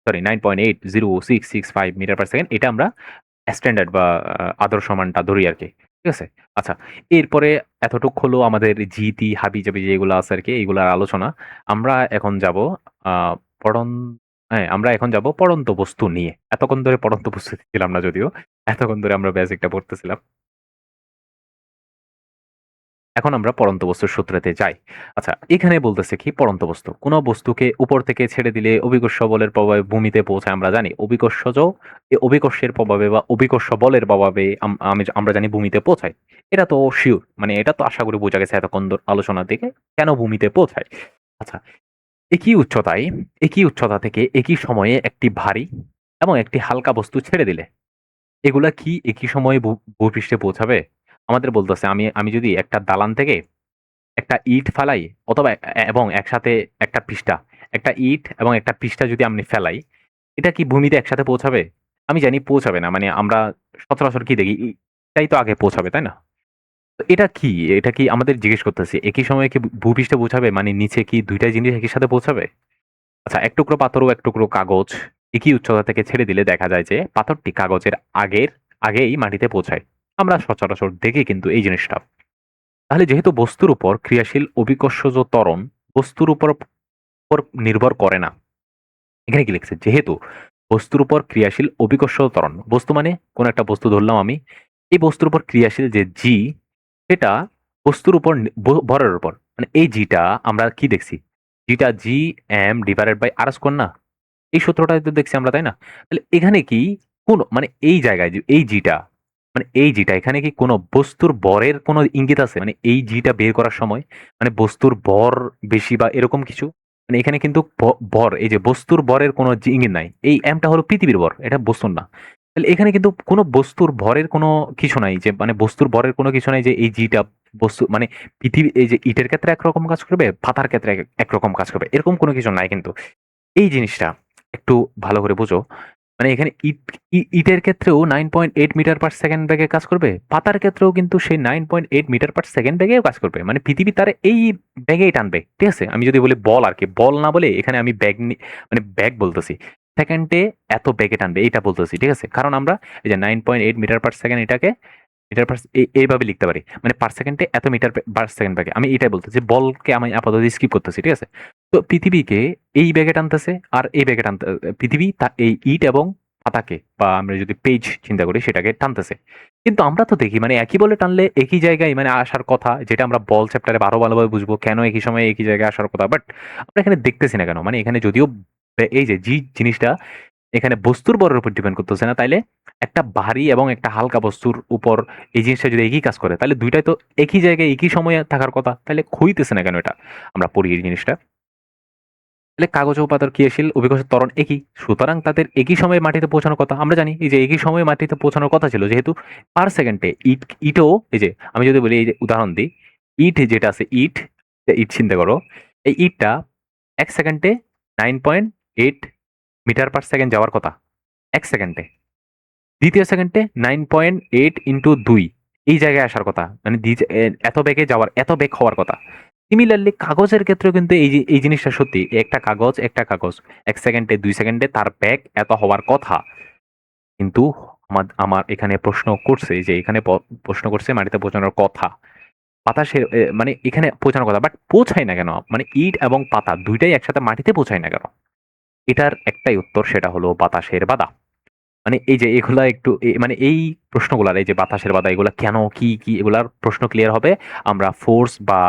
sorry 9.806665 metre per second, এটা আমরা স্ট্যান্ডার্ড বা আদর্শ মানটা ধরি আরকি। ঠিক আছে? আচ্ছা, এরপরে এতটুক হলো আমাদের জিতি, হাবি-জাবি যেগুলো আছে আরকি, এগুলার আলোচনা। আমরা এখন যাব আ পড়ন হ্যাঁ, আমরা এখন যাব পড়ন্ত বস্তু নিয়ে। এতক্ষণ ধরে পড়ন্ত বস্তু ছিলাম না যদিও। এতক্ষণ ধরে আমরা বেসিকটা পড়তেছিলাম। এখন আমরা পড়ন্ত বস্তুর সূত্রেতে যাই। আচ্ছা, এখানে বলতেছে কি পড়ন্ত বস্তু? কোন বস্তুকে উপর থেকে ছেড়ে দিলে অভিকর্ষ বলের প্রভাবে ভূমিতে পৌঁছায় আমরা জানি। অভিকর্ষের প্রভাবে বা অভিকর্ষ বলের প্রভাবে আমরা জানি ভূমিতে পৌঁছায়। এটা তো সিউর। মানে এটা তো আশা করি বোঝা গেছে এতক্ষণ আলোচনা থেকে কেন ভূমিতে পৌঁছায়। আচ্ছা, একই উচ্চতায়, একই উচ্চতা থেকে একই সময়ে একটি ভারী এবং একটি হালকা বস্তু ছেড়ে দিলে এগুলা কি একই সময়ে ভূপৃষ্ঠে পৌঁছাবে? আমাদের বলতেছে আমি আমি যদি একটা দালান থেকে একটা ইট ফালাই, অথবা এবং একসাথে একটা পৃষ্ঠা, একটা ইট এবং একটা পৃষ্ঠা যদি আমি ফেলাই, এটা কি ভূমিতে একসাথে পৌঁছাবে? আমি জানি পৌঁছাবে না। মানে আমরা সচরাচর কি দেখি? ইটাই তো আগে পৌঁছাবে, তাই না? তো এটা কি? এটা কি আমাদের জিজ্ঞেস করতেছে, একই সময়ে কি ভূপৃষ্ঠে পৌঁছাবে? মানে নিচে কি ২ টা জিনিস একই সাথে পৌঁছাবে? আচ্ছা, এক টুকরো পাথর ও এক টুকরো কাগজ একই উচ্চতা থেকে ছেড়ে দিলে দেখা যায় যে পাথরটি কাগজের আগেই মাটিতে পৌঁছায়। আমরা সচরাচর দেখি কিন্তু এই জিনিসটা। তাহলে যেহেতু বস্তুর উপর ক্রিয়াশীল অভিকর্ষজ ত্বরণ বস্তুর উপর নির্ভর করে না। এখানে কি লিখছে? যেহেতু বস্তুর উপর ক্রিয়াশীল অভিকর্ষজ ত্বরণ, বস্তু মানে কোন একটা বস্তু ধরলাম আমি। এই বস্তুর উপর ক্রিয়াশীল যে জি, সেটা বস্তুর উপর ভরের উপর। মানে এই জিটা আমরা কি দেখছি? জিটা G M divided by R square না? এই সূত্রটাই তো দেখছি আমরা, তাই না? তাহলে এখানে কি কোন মানে এই জায়গায় যে এই জিটা, মানে এই জিটা এখানে কি কোন বস্তুর ভরের কোন ইঙ্গিত আছে? মানে এই জিটা বের করার সময় মানে বস্তুর ভর বেশি বা এরকম কিছু? মানে এখানে কিন্তু ভর, এই যে বস্তুর ভরের কোন ইঙ্গিত নাই। এই এমটা হলো পৃথিবীর ভর, এটা বস্তুর না। তাহলে এখানে কিন্তু কোন বস্তুর ভরের কোন কিছু নাই, যে মানে বস্তুর ভরের কোন কিছু নাই যে এই জিটা বস্তু মানে পৃথিবী এই যে ইটের ক্ষেত্রে একরকম কাজ করবে, পাতার ক্ষেত্রে একরকম কাজ করবে। এরকম কোন কিছু নাই কিন্তু। এই জিনিসটা একটু ভালো করে বোঝো। মানে এখানে ইটের ক্ষেত্রেও 9.8 মিটার পার সেকেন্ড বেগে কাজ করবে। পাতার ক্ষেত্রেও কিন্তু সেই 9.8 মিটার পার সেকেন্ড বেগেও কাজ করবে। মানে পৃথিবী তার এই বেগেই টানবে। ঠিক আছে? আমি যদি বলি বল আরকি, বল না বলে এখানে আমি মানে বেগ বলতেছি। সেকেন্ডে এত বেগে টানবে এইটা বলতেছি। ঠিক আছে? কারণ আমরা এই যে 9.8 মিটার পার সেকেন্ড এটাকে মিটার পার এইভাবে লিখতে পারি। মানে পার সেকেন্ডে এত মিটার পার সেকেন্ড বেগে। আমি এটাই বলতেছি। বলকে আমি আপাতত স্কিপ করতেছি। ঠিক আছে? তো পৃথিবীকে এই বেগে টানতেছে আর এই বেগে পৃথিবী তা এই ইট এবং পাতাকে বা আমরা যদি পেজ চিন্তা করি সেটাকে টানতেছে। কিন্তু আমরা তো দেখি মানে একই বলে টানলে একই জায়গায় মানে আসার কথা, যেটা আমরা বল চ্যাপ্টারে আরো ভালোভাবে বুঝবো কেন একই সময়ে একই জায়গায় আসার কথা, বাট আমরা এখানে দেখতেছি না কেন? মানে এখানে যদিও এই যে জি জিনিসটা এখানে বস্তুর বরের উপর ডিপেন্ড করতেছে না, তাইলে একটা ভারী এবং একটা হালকা বস্তুর উপর এই জিনিসটা যদি একই কাজ করে, তাহলে দুইটাই তো একই জায়গায় একই সময়ে থাকার কথা, তাহলে ক্ষয়িতেছে না কেন? এটা আমরা পড়ি এই জিনিসটা। তাহলে কাগজ ও পাতার ক্রিয়াশীল অভিকর্ষের ত্বরণ একই, সুতরাং তাদের একই সময়ে মাটিতে পৌঁছানোর কথা। আমরা জানি এই যে একই সময়ে মাটিতে পৌঁছানোর কথা ছিল, যেহেতু পার সেকেন্ডে ইটও এই যে আমি যদি বলি এই যে উদাহরণ দিই, ইট যেটা আছে ইট, ইট চিন্তা করো, এই ইটটা ১ সেকেন্ডে 9.8 মিটার পার সেকেন্ড যাওয়ার কথা। ১ সেকেন্ডে। দ্বিতীয় সেকেন্ডে 9.8 ইনটু ২ এই জায়গায় আসার কথা। মানে এত বেগে যাওয়ার, এত বেগ হওয়ার কথা। সিমিলারলি কাগজের ক্ষেত্রেও কিন্তু এই যে এই জিনিসটা সত্যি। একটা কাগজ ১ সেকেন্ডে ২ সেকেন্ডে তার বেগ এত হওয়ার কথা। কিন্তু আমার এখানে প্রশ্ন করছে যে এখানে প্রশ্ন করছে মাটিতে পৌঁছানোর কথা। বাতাসের মানে এখানে পৌঁছানোর কথা। বাট পৌঁছায় না কেন? মানে ইট এবং পাতা ২ টাই একসাথে মাটিতে পৌঁছায় না কেন? এটার একটাই উত্তর, সেটা হলো বাতাসের বাধা। মানে এই যে এগুলা একটু মানে এই প্রশ্নগুলার এই যে বাতাসের বাধা এগুলা কেন কি এগুলার প্রশ্ন ক্লিয়ার হবে আমরা ফোর্স বা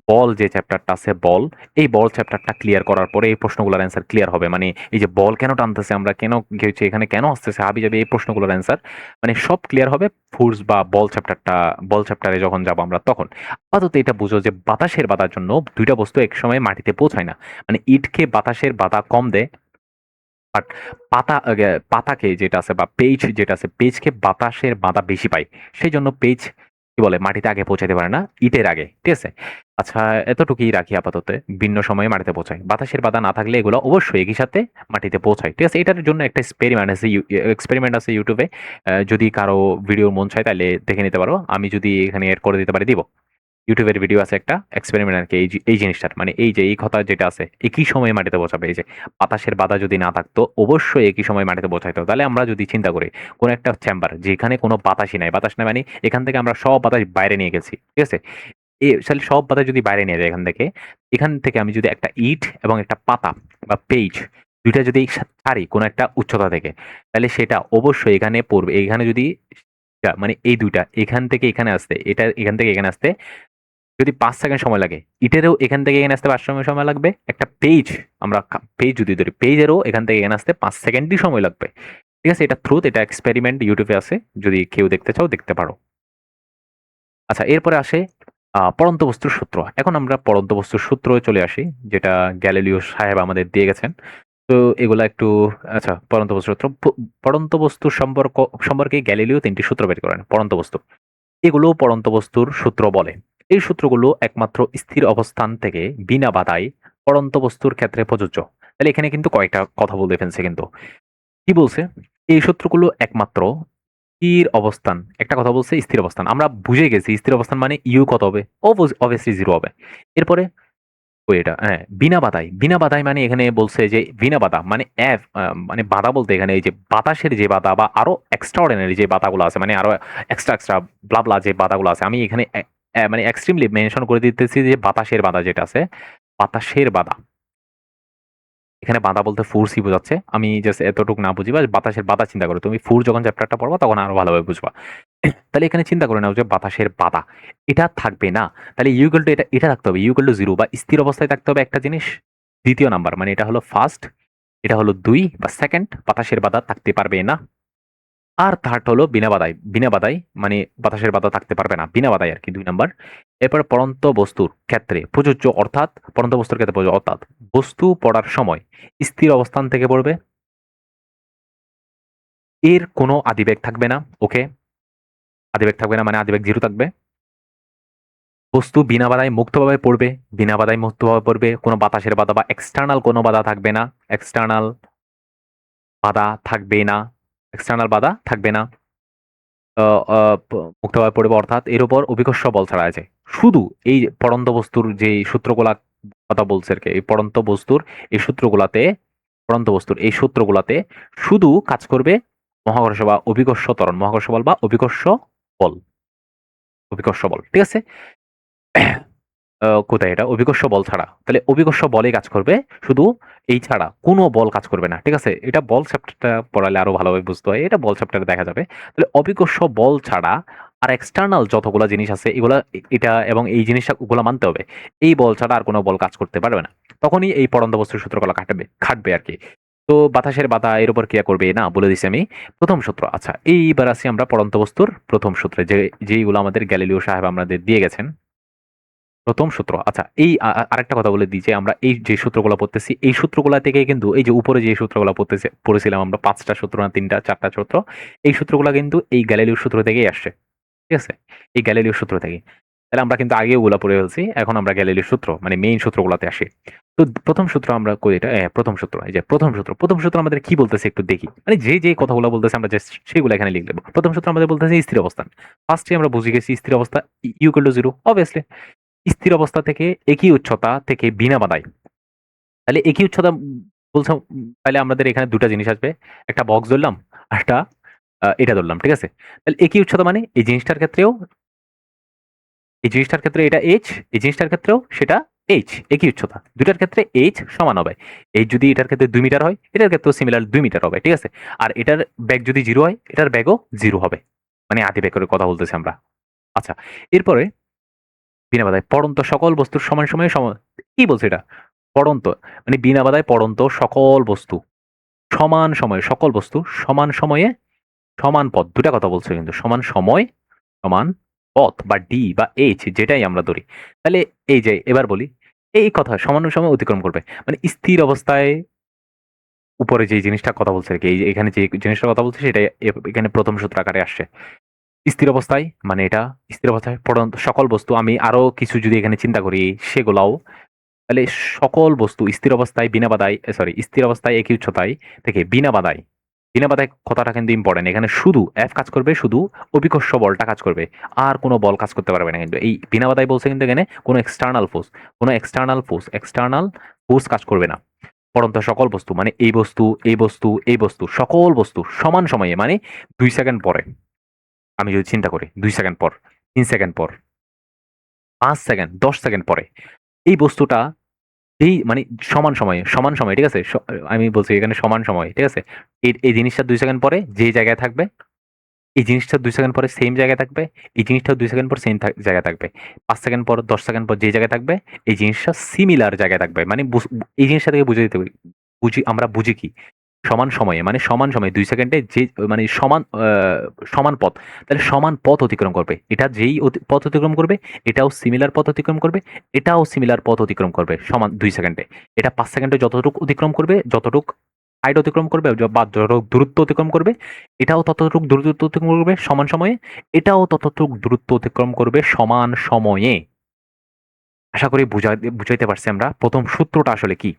বল যে চ্যাপ্টারটা আছে বল, এই বল চ্যাপ্টারটা ক্লিয়ার করার পরে এই প্রশ্নগুলোর অ্যান্সার ক্লিয়ার হবে। মানে এই যে বল কেন টানতেছে, আমরা কেন কি হচ্ছে এখানে, কেন আসতেছে হাবি যাবে, এই প্রশ্নগুলোর অ্যান্সার মানে সব ক্লিয়ার হবে ফোর্স বা বল চ্যাপ্টারে যখন যাব আমরা তখন। আপাতত এটা বুঝো যে বাতাসের বাধার জন্য দুইটা বস্তু একসময় মাটিতে পৌঁছায় না। মানে ইটকে বাতাসের বাধা কম দেয়, বাট পাতাকে যেটা আছে বা পেজ যেটা আছে পেজকে বাতাসের বাধা বেশি পায়। সেই জন্য পেজ কি বলে মাটিতে আগে পৌঁছাতে পারে না ইটের আগে, ঠিক আছে? আচ্ছা, এতটুকুই রাখি আপাতত। ভিন্ন সময়ে মাটিতে পৌঁছায়, বাতাসের বাধা না থাকলে এগুলো অবশ্যই একই সাথে মাটিতে পৌঁছায়, ঠিক আছে? এটার জন্য একটা এক্সপেরিমেন্ট আছে ইউটিউবে। যদি কারো ভিডিও মন চায় তাহলে দেখে নিতে পারো, আমি যদি এখানে এড করে দিতে পারি দিব। ইউটিউবের ভিডিও আছে একটা এক্সপেরিমেন্ট আর কি, এই জিনিসটার মানে এই যে এই কথা যেটা আছে একই সময়ে মাটিতে পৌঁছাবে। এই যে বাতাসের বাধা যদি না থাকতো অবশ্যই একই সময় মাটিতে পৌঁছাইতো। তাহলে আমরা যদি চিন্তা করি কোন একটা চেম্বার যেখানে কোনো বাতাসই নাই, বাতাস নাই মানে এখান থেকে আমরা সব বাতাস বাইরে নিয়ে গেছি, ঠিক আছে? তাহলে সব বাতাস যদি বাইরে নিয়ে যায় এখান থেকে আমি যদি একটা ইট এবং একটা পাতা বা পেজ দুইটা যদি ছাড়ি কোনো একটা উচ্চতা থেকে, তাহলে সেটা অবশ্যই এখানে পড়বে। এখানে যদি মানে এই দুইটা এখান থেকে এখানে আসতে, এটা এখান থেকে এখানে আসতে যদি ৫ সেকেন্ড সময় লাগে, ইটেরও এখান থেকে এখানে আসতে ৫ সময় লাগবে। একটা পেজ আমরা পেজ যদি ধরি, পেজেরও এখান থেকে এখানে আসতে ৫ সেকেন্ডই সময় লাগবে। ঠিক আছে? এটা ট্রুথ, এটা এক্সপেরিমেন্ট ইউটিউবে আছে। যদি কেউ দেখতে চাও দেখতে পারো। আচ্ছা, এরপরে আসে পড়ন্ত বস্তুর সূত্র। এখন আমরা পড়ন্ত বস্তুর সূত্রে চলে আসি, যেটা গ্যালিলিও সাহেব আমাদের দিয়ে গেছেন। তো এগুলা একটু আচ্ছা, পড়ন্ত বস্তুর সূত্র। পড়ন্ত বস্তুর সম্পর্কে গ্যালিলিও ৩ টি সূত্র বের করেন পড়ন্ত বস্তু। এগুলো পড়ন্ত বস্তুর সূত্র বলে। এই সূত্রগুলো একমাত্র স্থির অবস্থান থেকে বিনা বাধায় পড়ন্ত বস্তুর ক্ষেত্রে প্রযোজ্য। তাহলে এখানে কিন্তু কয়েকটা কথা বলে ফেলছে কিন্তু। কি বলছে? এই সূত্রগুলো একমাত্র স্থির অবস্থান, একটা কথা বলছে স্থির অবস্থান। আমরা বুঝে গেছি স্থির অবস্থান মানে ইউ কত হবে? অবভিয়াসলি 0 হবে। এরপরে ওই এটা হ্যাঁ, বিনা বাধায়। বিনা বাধায় মানে এখানে বলছে যে বিনা বাধা মানে মানে বাধা বলতে এখানে এই যে বাতাসের যে বাধা বা আরো এক্সট্রাঅর্ডিনারি যে বাধাগুলো আছে, মানে আরো এক্সট্রা ব্লা যে বাধাগুলো আছে, আমি এখানে মানে এক্সট্রিমলি মেনশন করে দিতেছি যে বাতাসের বাধা যেটা আছে, বাতাসের বাধা। এখানে বাধা বলতে ফোর্সই বোঝাচ্ছে। আমি জাস্ট এতটুকু না বুঝি বা বাতাসের বাধা চিন্তা করো। তুমি ফোর্স যখন চ্যাপ্টারটা পড়বা তখন আরো ভালোভাবে বুঝবা। তাহলে এখানে চিন্তা করে নাও যে বাতাসের বাধা এটা থাকবে না। তাহলে ইকুয়াল টু এটা থাকতে হবে, ইকুয়াল টু 0 বা স্থির অবস্থায় থাকতে হবে একটা জিনিস। দ্বিতীয় নাম্বার মানে এটা হলো ফার্স্ট, এটা হলো ২ বা সেকেন্ড, বাতাসের বাধা থাকতে পারবে না। আর থার্ড হলো বিনা বাধায়। বিনা বাধায় মানে বাতাসের বাধা থাকতে পারবে না। বিনা বাধায় আরকি ২ নাম্বার। এরপর পড়ন্ত বস্তুর ক্ষেত্রে প্রযোজ্য, অর্থাৎ পড়ন্ত বস্তুর ক্ষেত্রে প্রযোজ্য, অর্থাৎ বস্তু পড়ার সময় স্থির অবস্থান থেকে পড়বে। এর কোনো আদিবেগ থাকবে না। ওকে? আদিবেগ থাকবে না মানে আদিবেগ 0 থাকবে। বস্তু বিনা বাধায় মুক্তভাবে পড়বে। বিনা বাধায় মুক্তভাবে পড়বে। কোনো বাতাসের বাধা বা এক্সটার্নাল কোনো বাধা থাকবে না। এক্সটার্নাল বাধা থাকবে না। এক্সটার্নাল বাধা থাকবে না। আ আ প মুক্তভাবে পড়বে, অর্থাৎ এর উপর অভিকর্ষ বল ছাড়া আছে। শুধু এই যে পড়ন্ত বস্তুর যেই সূত্রগুলা কথা বলছে আরকি, এই পড়ন্ত বস্তুর এই সূত্রগুলাতে শুধু কাজ করবে মহাকর্ষ বা অভিকর্ষ ত্বরণ, মহাকর্ষ বল বা অভিকর্ষ বল, অভিকর্ষ বল। ঠিক আছে? কোথায় এটা অভিকর্ষ বল ছাড়া, তাহলে অভিকর্ষ বলে কাজ করবে শুধু, এই ছাড়া কোনো বল কাজ করবে না, ঠিক আছে? এটা বল চ্যাপ্টারটা পড়ালে আরো ভালোভাবে বুঝতে হয়, এটা বল চ্যাপ্টারে দেখা যাবে। তাহলে অভিকর্ষ বল ছাড়া আর এক্সটার্নাল যতগুলা জিনিস আছে এগুলা এটা এবং এই জিনিসটা ওগুলা মানতে হবে। এই বল ছাড়া আর কোনো বল কাজ করতে পারবে না, তখনই এই পড়ন্ত বস্তুর সূত্রগুলো খাটবে আর কি। তো বাতাসের বাধা এর উপর ক্রিয়া করবে না, বলে দিছি আমি প্রথম সূত্র। আচ্ছা, এইবার আসি আমরা পড়ন্ত বস্তুর প্রথম সূত্রে, যেইগুলো আমাদের গ্যালিলিও সাহেব আমাদের দিয়ে গেছেন। প্রথম সূত্র। আচ্ছা, এই আরেকটা কথা বলে দিই যে আমরা এই যে সূত্রগুলো পড়তেছি এই সূত্রগুলা থেকে কিন্তু এই যে উপরে যে সূত্রগুলো পড়েছিলাম আমরা 5টা সূত্র না 3টা 4টা সূত্র, এই সূত্রগুলো কিন্তু এই গ্যালিলিও সূত্র থেকেই আসছে, ঠিক আছে? এই গ্যালিলিও সূত্র থেকেই। তাহলে আমরা কিন্তু আগে ওগুলা পড়ে ফেলছি, এখন আমরা গ্যালিলিও সূত্র মানে মেইন সূত্রগুলোতে আসি। তো প্রথম সূত্র আমরা কই, এটা প্রথম সূত্র, এই যে প্রথম সূত্র আমাদের কি বলতেছে একটু দেখি, মানে যে কথাগুলো বলতেছে আমরা জাস্ট সেগুলো এখানে লিখে দেবো। প্রথম সূত্র আমাদের বলতেছে স্থির অবস্থান। ফার্স্টে আমরা বুঝে গেছি স্থির অবস্থা ইকুয়াল টু জিরো, অবভিয়াসলি। স্থির অবস্থা থেকে একই উচ্চতা থেকে বিনা বাধায়, তাহলে একই উচ্চতা বলছো, তাহলে আমাদের এখানে দুটা জিনিস আসবে, একটা বক্স ধরলাম, একটা এটা ধরলাম, ঠিক আছে? তাহলে একই উচ্চতা মানে এই জিনিসটার ক্ষেত্রে এটা এইচ, এই জিনিসটার ক্ষেত্রেও সেটা এইচ, একই উচ্চতা, দুটার ক্ষেত্রে এইচ সমান হবে। এইচ যদি এটার ক্ষেত্রে 2 মিটার হয়, এটার ক্ষেত্রেও সিমিলার 2 মিটার হবে, ঠিক আছে? আর এটার ব্যাগ যদি জিরো হয়, এটার ব্যাগও জিরো হবে, মানে আদি ব্যাগের কথা বলতেছি আমরা। আচ্ছা, এরপরে বিনা বাধায় পড়ন্ত সকল বস্তুর সমান সময়ে কি বলছে এটা? পড়ন্ত মানে বিনা বাধায় পড়ন্ত সকল বস্তু সমান সময়ে, সকল বস্তু সমান সময়ে সমান পথ, দুটা কথা বলছে কিন্তু, সমান সময় সমান পথ বা ডি বা এইচ যেটাই আমরা ধরি। তাহলে এই যে এবার বলি, এই কথা সমান সময় অতিক্রম করবে মানে স্থির অবস্থায় উপরে যে জিনিসটা কথা বলছে আর কি, এই যে এখানে যে জিনিসটার কথা বলছে সেটাই এখানে প্রথম সূত্র আকারে আসছে। স্থির অবস্থায় মানে এটা স্থির অবস্থায় পড়ন্ত সকল বস্তু, আমি আরো কিছু যদি এখানে চিন্তা করি সেগুলাও, তাহলে সকল বস্তু স্থির অবস্থায় বিনা বাধায়, সরি, স্থির অবস্থায় একই উচ্চতায় থেকে বিনা বাধায়, বিনা বাধায় কথাটা কিন্তু ইম্পর্টেন্ট, এখানে শুধু এফ কাজ করবে, শুধু অভিকর্ষ বলটা কাজ করবে, আর কোনো বল কাজ করতে পারবে না। কিন্তু এই বিনা বাধায় বলছে কিন্তু এখানে কোনো এক্সটার্নাল ফোর্স কাজ করবে না। পরন্ত সকল বস্তু মানে এই বস্তু সকল বস্তু সমান সময়ে মানে 2 সেকেন্ড পরে, আমি যদি চিন্তা করি 2 সেকেন্ড পর, 3 সেকেন্ড পর, 5 সেকেন্ড, 10 সেকেন্ড পরে এই বস্তুটা এই মানে সমান সময়ে, ঠিক আছে? আমি বলছি এখানে সমান সময়, ঠিক আছে? এই জিনিসটা 2 সেকেন্ড পরে যে জায়গায় থাকবে, এই জিনিসটা 2 সেকেন্ড পরে সেম জায়গায় থাকবে, এই জিনিসটা 2 সেকেন্ড পর সেম জায়গায় থাকবে, 5 সেকেন্ড পর, 10 সেকেন্ড পর যে জায়গায় থাকবে, এই জিনিসটা সিমিলার জায়গায় থাকবে। মানে এই জিনিসটা থেকে বুঝে দিতে আমরা বুঝি কি সমান সময়ে, মানে সমান সময়ে 2 সেকেন্ডে যে মানে সমান পথ, তাহলে সমান পথ অতিক্রম করবে, এটা যেই পথ অতিক্রম করবে এটাও সিমিলার পথ অতিক্রম করবে, এটাও সিমিলার পথ অতিক্রম করবে সমান 2 সেকেন্ডে। এটা 5 সেকেন্ডে যতটুকু অতিক্রম করবে, যতটুকু হাইট অতিক্রম করবে বা যতটুকু দূরত্ব অতিক্রম করবে, এটাও ততটুকু দূরত্ব অতিক্রম করবে সমান সময়ে, এটাও ততটুকু দূরত্ব অতিক্রম করবে সমান সময়ে। আশা করি বুঝাইতে পারছি আমরা প্রথম সূত্রটা আসলে কি।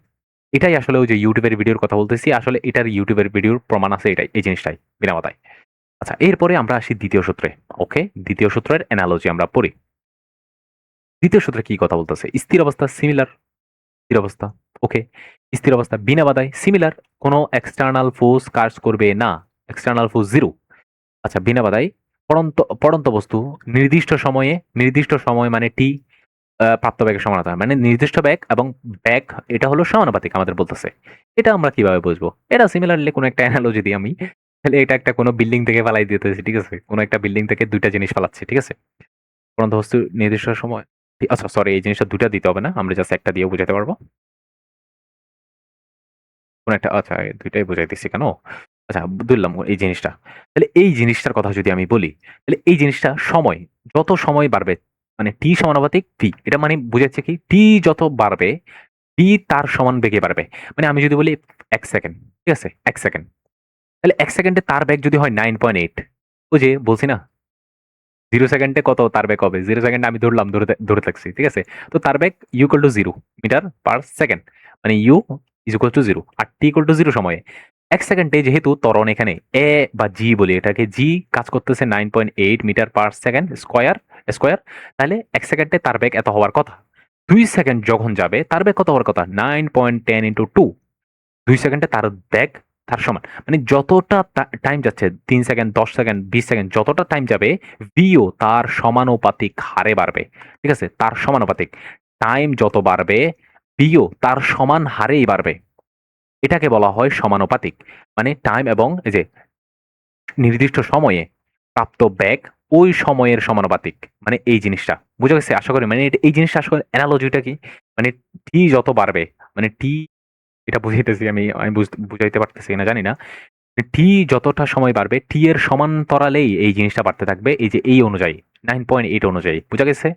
এটাই আসলে ওই যে ইউটিউবের ভিডিওর কথা বলতেছি, আসলে এটার ইউটিউবের ভিডিওর প্রমাণ আছে, এটাই এই জিনিসটাই বিনা মাথায়। আচ্ছা, এরপরে আমরা আসি দ্বিতীয় সূত্রে। ওকে, দ্বিতীয় সূত্রের অ্যানালজি আমরা পড়ি। দ্বিতীয় সূত্রে কি কথা বলতেছে? স্থির অবস্থা সিমিলার, স্থির অবস্থা, ওকে, স্থির অবস্থা বিনা বাধায় সিমিলার, কোনো এক্সটার্নাল ফোর্স কাজ করবে না, এক্সটার্নাল ফোর্স জিরো। আচ্ছা, বিনা বাধায় পড়ন্ত বস্তু নির্দিষ্ট সময় মানে টি প্রাপ্ত ব্যাগের সমানুপাতিক, মানে নির্দিষ্ট ব্যাগ এবং ব্যাগ এটা হলো সমানুপাতিক আমাদের বলতেছে। এটা আমরা কিভাবে বুঝবো? এটা সিমিলারলি কোনো একটা অ্যানালজি দিই আমি, তাহলে এটা একটা কোনো বিল্ডিং থেকে ফালাই দিতেছি, ঠিক আছে? কোনো একটা বিল্ডিং থেকে দুইটা জিনিস ফালাচ্ছি, ঠিক আছে? পড়ন্ত বস্তু নির্দিষ্ট সময়, আচ্ছা সরি, এই জিনিসটা দুইটা দিতে হবে না, আমরা জাস্ট একটা দিয়ে বুঝাতে পারবো। কোন একটা, আচ্ছা দুইটাই বুঝাই দিচ্ছি কেন? আচ্ছা, ধরলাম এই জিনিসটা। তাহলে এই জিনিসটার কথা যদি আমি বলি, তাহলে এই জিনিসটা সময়, যত সময় বাড়বে মানে টি সমানুপাতিক ভি, এটা মানে বুঝাচ্ছে কি টি যত বাড়বে ভি তার সমান বেগে বাড়বে। মানে আমি যদি বলি 1 সেকেন্ড, ঠিক আছে? 1 সেকেন্ড, তাহলে 1 সেকেন্ডে তার বেগ যদি হয় 9.8, ওই যে বলছি না 0 সেকেন্ডে কত তার বেগ হবে, 0 সেকেন্ডে আমি ধরলাম, ধরে থাকছি, ঠিক আছে? তো তার বেগ equal to 0 meter per second, মানে ইউ ইজ ইকুয়াল টু 0 আর টি ইকুয়াল টু 0 সময়ে 1 সেকেন্ডে যেহেতু ত্বরণ এখানে এ বা জি বলি, এটাকে জি কাজ করতেছে 9.8 মিটার পার সেকেন্ড স্কোয়ার, তাহলে 1 সেকেন্ডে তার বেগ এত হওয়ার কথা। 2 সেকেন্ড যখন যাবে তার বেগ কত হওয়ার কথা? 9.10 × 2, 2 সেকেন্ডে তার ব্যাগ তার সমান, মানে যতটা টাইম যাচ্ছে 3 সেকেন্ড, 10 সেকেন্ড, 20 সেকেন্ড, যতটা টাইম যাবে ভিও তার সমানুপাতিক হারে বাড়বে, ঠিক আছে? তার সমানুপাতিক। টাইম যত বাড়বে বিও তার সমান হারেই বাড়বে। এটাকে বলা হয় সমানুপাতিক। মানে টাইম এবং এই যে নির্দিষ্ট সময়ে প্রাপ্ত ব্যাক ওই সময়ের সমানুপাতিক। মানে এই জিনিসটা বুঝা গেছে আশা করি। মানে এই জিনিসটা আসলে অ্যানালজিটা কি, মানে টি যত বাড়বে, মানে টি এটা বুঝাইতেছি আমি আমি বুঝাইতে পারতেছি না জানি না। টি যতটা সময় বাড়বে টি এর সমান্তরালেই এই জিনিসটা বাড়তে থাকবে, এই যে এই অনুযায়ী 9.8 অনুযায়ী। বুঝা গেছে?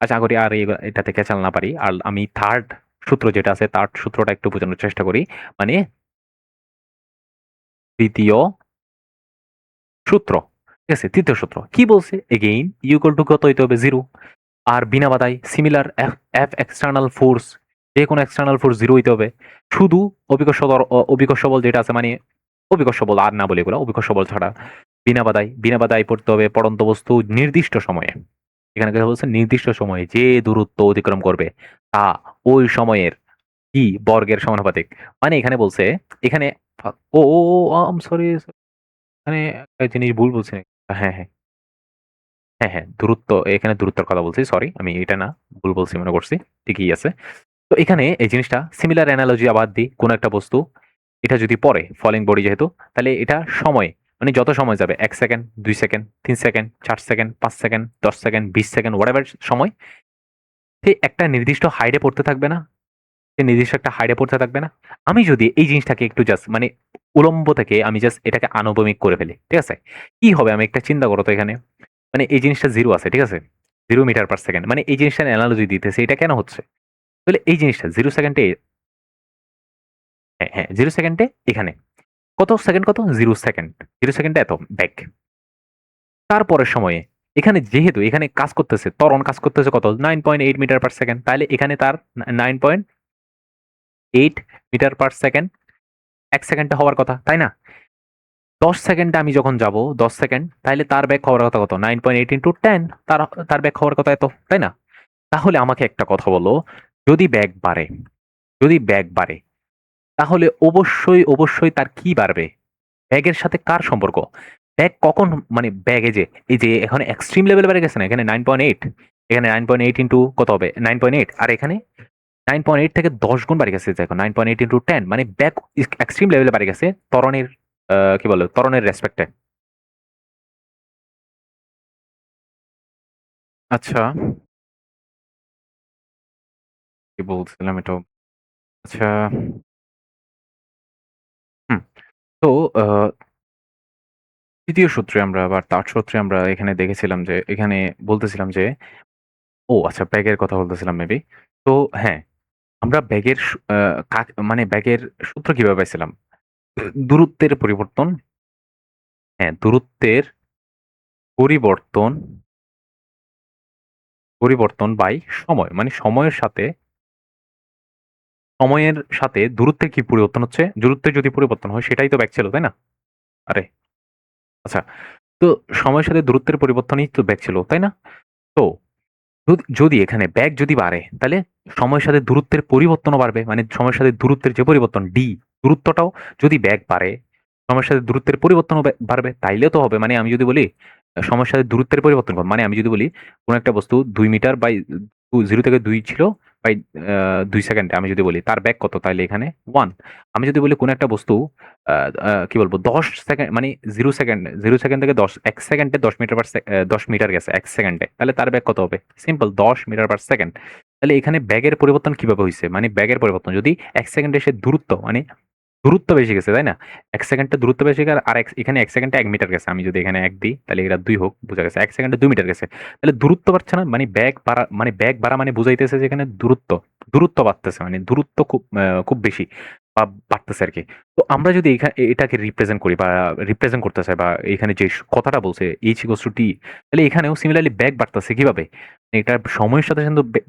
আশা করি আর এটাতে কেচাল না পারি। আর আমি থার্ড সূত্র যেটা আছে তার সূত্রটা একটু বোঝানোর চেষ্টা করি। মানে তৃতীয় সূত্র, ঠিক আছে? তৃতীয় সূত্র কি বলছে? এগেইন ইকুয়াল টু কত হইতে হবে? 0। আর বিনা বাধাই similar F F external force, যে কোনো এক্সটার্নাল ফোর্স 0 হইতে হবে। শুধু অভিকর্ষ বল যেটা আছে, মানে অভিকর্ষ বল আর না বলে এগুলো অভিকর্ষ বল ছাড়া বিনা বাধাই পড়তে হবে পড়ন্ত বস্তু নির্দিষ্ট সময়ে। এখানে কথা বলছে নির্দিষ্ট সময়ে যে দূরত্ব অতিক্রম করবে তা ওই সময়ের কি বর্গের সমানুপাতিক। মানে এখানে বলছে, এখানে ও ও সরি, এখানে একটা জিনিস ভুল বলছি নাকি? হ্যাঁ হ্যাঁ হ্যাঁ হ্যাঁ, দূরত্ব, এখানে দূরত্বের কথা বলছি, সরি আমি এটা না, ভুল বলছি মনে করছি। ঠিকই আছে। তো এখানে এই জিনিসটা সিমিলার অ্যানালজি আবার দিই, কোন একটা বস্তু এটা যদি পড়ে ফলিং বডি যেহেতু, তাহলে এটা সময়, মানে যত সময় যাবে 1 second, 2 second, 3 second, 4 second, 5 second, 10 second, 20 second, whatever সময়, সে একটা নির্দিষ্ট হাইটে পড়তে থাকবে না? সে নির্দিষ্ট একটা হাইটে পড়তে থাকবে না? আমি যদি এই জিনিসটাকে একটু জাস্ট মানে উলম্ব থেকে আমি জাস্ট এটাকে আনুভূমিক করে ফেলি, ঠিক আছে? কি হবে? আমি একটা চিন্তা করো তো এখানে, মানে এই জিনিসটা 0 আছে, ঠিক আছে? 0 মিটার পার সেকেন্ড, মানে এই জিনিসটার অ্যানালজি দিতেছে, এটা কেন হচ্ছে? তাহলে এই জিনিসটা 0 সেকেন্ডে, হ্যাঁ হ্যাঁ 0 সেকেন্ডে এখানে কত সেকেন্ড, কত 0 সেকেন্ড, 0 সেকেন্ডে এত ব্যাক। তারপরের সময়ে এখানে যেহেতু এখানে কাজ করতেছে, ত্বরণ কাজ করতেছে কত 9.8 মিটার পার সেকেন্ড, তাহলে এখানে তার 9.8 মিটার পার সেকেন্ড 1 সেকেন্ডে হওয়ার কথা, তাই না? 10 সেকেন্ডে আমি যখন যাব 10 সেকেন্ড, তাহলে তার ব্যাক হওয়ার কথা কত? 9.8 ইন্টু 10, তার তার ব্যাক হওয়ার কথা এত, তাই না? তাহলে আমাকে একটা কথা বলো, যদি ব্যাক বাড়ে, যদি ব্যাক বাড়ে, তাহলে অবশ্যই তার কি বাড়বে? ব্যাগের সাথে কার সম্পর্ক? ব্যাগ কখন, মানে ব্যাগে যে এই যে এখানে এক্সট্রিম লেভেল বেড়ে গেছে না, এখানে 9.8, এখানে 9.8 ইন্টু কত হবে? 9.8, আর এখানে 9.8 থেকে 10 গুণ বাড়ে গেছে। দেখো 9.8 ইন্টু 10, মানে ব্যাগ এক্সট্রিম লেভেলে বাড়ে গেছে ত্বরণের, কি বলে, ত্বরণের রেসপেক্টে। আচ্ছা, কি বলছিলাম এটা? আচ্ছা, হুম, তো তৃতীয় সূত্রে আমরা বা তার সূত্রে আমরা এখানে দেখেছিলাম যে এখানে বলতেছিলাম যে, ও আচ্ছা ব্যাগের কথা বলতেছিলাম মেবি। তো হ্যাঁ, আমরা ব্যাগের মানে ব্যাগের সূত্র কিভাবে পাইছিলাম? দূরত্বের পরিবর্তন, হ্যাঁ, দূরত্বের পরিবর্তন, বাই সময়। মানে সময়ের সাথে দূরত্বের কি পরিবর্তন হচ্ছে? দূরত্বের যদি পরিবর্তন হয় সেটাই তো ব্যাগ ছিল, তাই না? আরে আচ্ছা, তো সময়ের সাথে দূরত্বের পরিবর্তনই তো ব্যাগ ছিল, তাই না? তো যদি এখানে ব্যাগ যদি বাড়ে, তাহলে সময়ের সাথে দূরত্বের পরিবর্তনও বাড়বে। মানে সময়ের সাথে দূরত্বের যে পরিবর্তন ডি, দূরত্বটাও যদি ব্যাগ বাড়ে, সময়ের সাথে দূরত্বের পরিবর্তনও বাড়বে। তাইলে তো হবে, মানে আমি যদি বলি সময়ের সাথে দূরত্বের পরিবর্তন কম, মানে আমি যদি বলি কোন একটা বস্তু 2 মিটার বাই 0 থেকে 2 ছিল বাই 2 সেকেন্ডে, আমি যদি বলি তার ব্যাগ কত, তাইলে এখানে 1। আমি যদি বলি কোন একটা বস্তু কি বলবো 10 সেকেন্ড, মানে 0 সেকেন্ড, 0 সেকেন্ড থেকে 10, 1 সেকেন্ডে 10 মিটার 10 মিটার গেছে 1 সেকেন্ডে, তাহলে তার ব্যাগ কত হবে? Simple 10 metre per second. তাহলে এখানে ব্যাগের পরিবর্তন কিভাবে হইছে? মানে ব্যাগের পরিবর্তন যদি 1 সেকেন্ডে সে দূরত্ব, মানে দূরত্ব বেশি গেছে, তাই না? 1 সেকেন্ডে দূরত্ব বেশি গেছে, আর এখানে 1 সেকেন্ডে 1 মিটার গেছে। আমি যদি এখানে 1 দিই তাহলে এটা 2 হোক, বুঝা গেছে 1 সেকেন্ডে 2 মিটার গেছে। তাহলে দূরত্ব বাড়ছে না? মানে ব্যাগ বাড়া মানে বুঝাইতেছে যে এখানে দূরত্ব বাড়তেছে, মানে দূরত্ব খুব বেশি বা বাড়তেছে আরকি। তো আমরা যদি এটাকে রিপ্রেজেন্ট করি বা রিপ্রেজেন্ট করতে চাই, বা এখানে যে কথাটা বলছে h=t, তাহলে এখানেও সিমিলারলি ব্যাগ বাড়তেছে কিভাবে? এটা সময়ের সাথে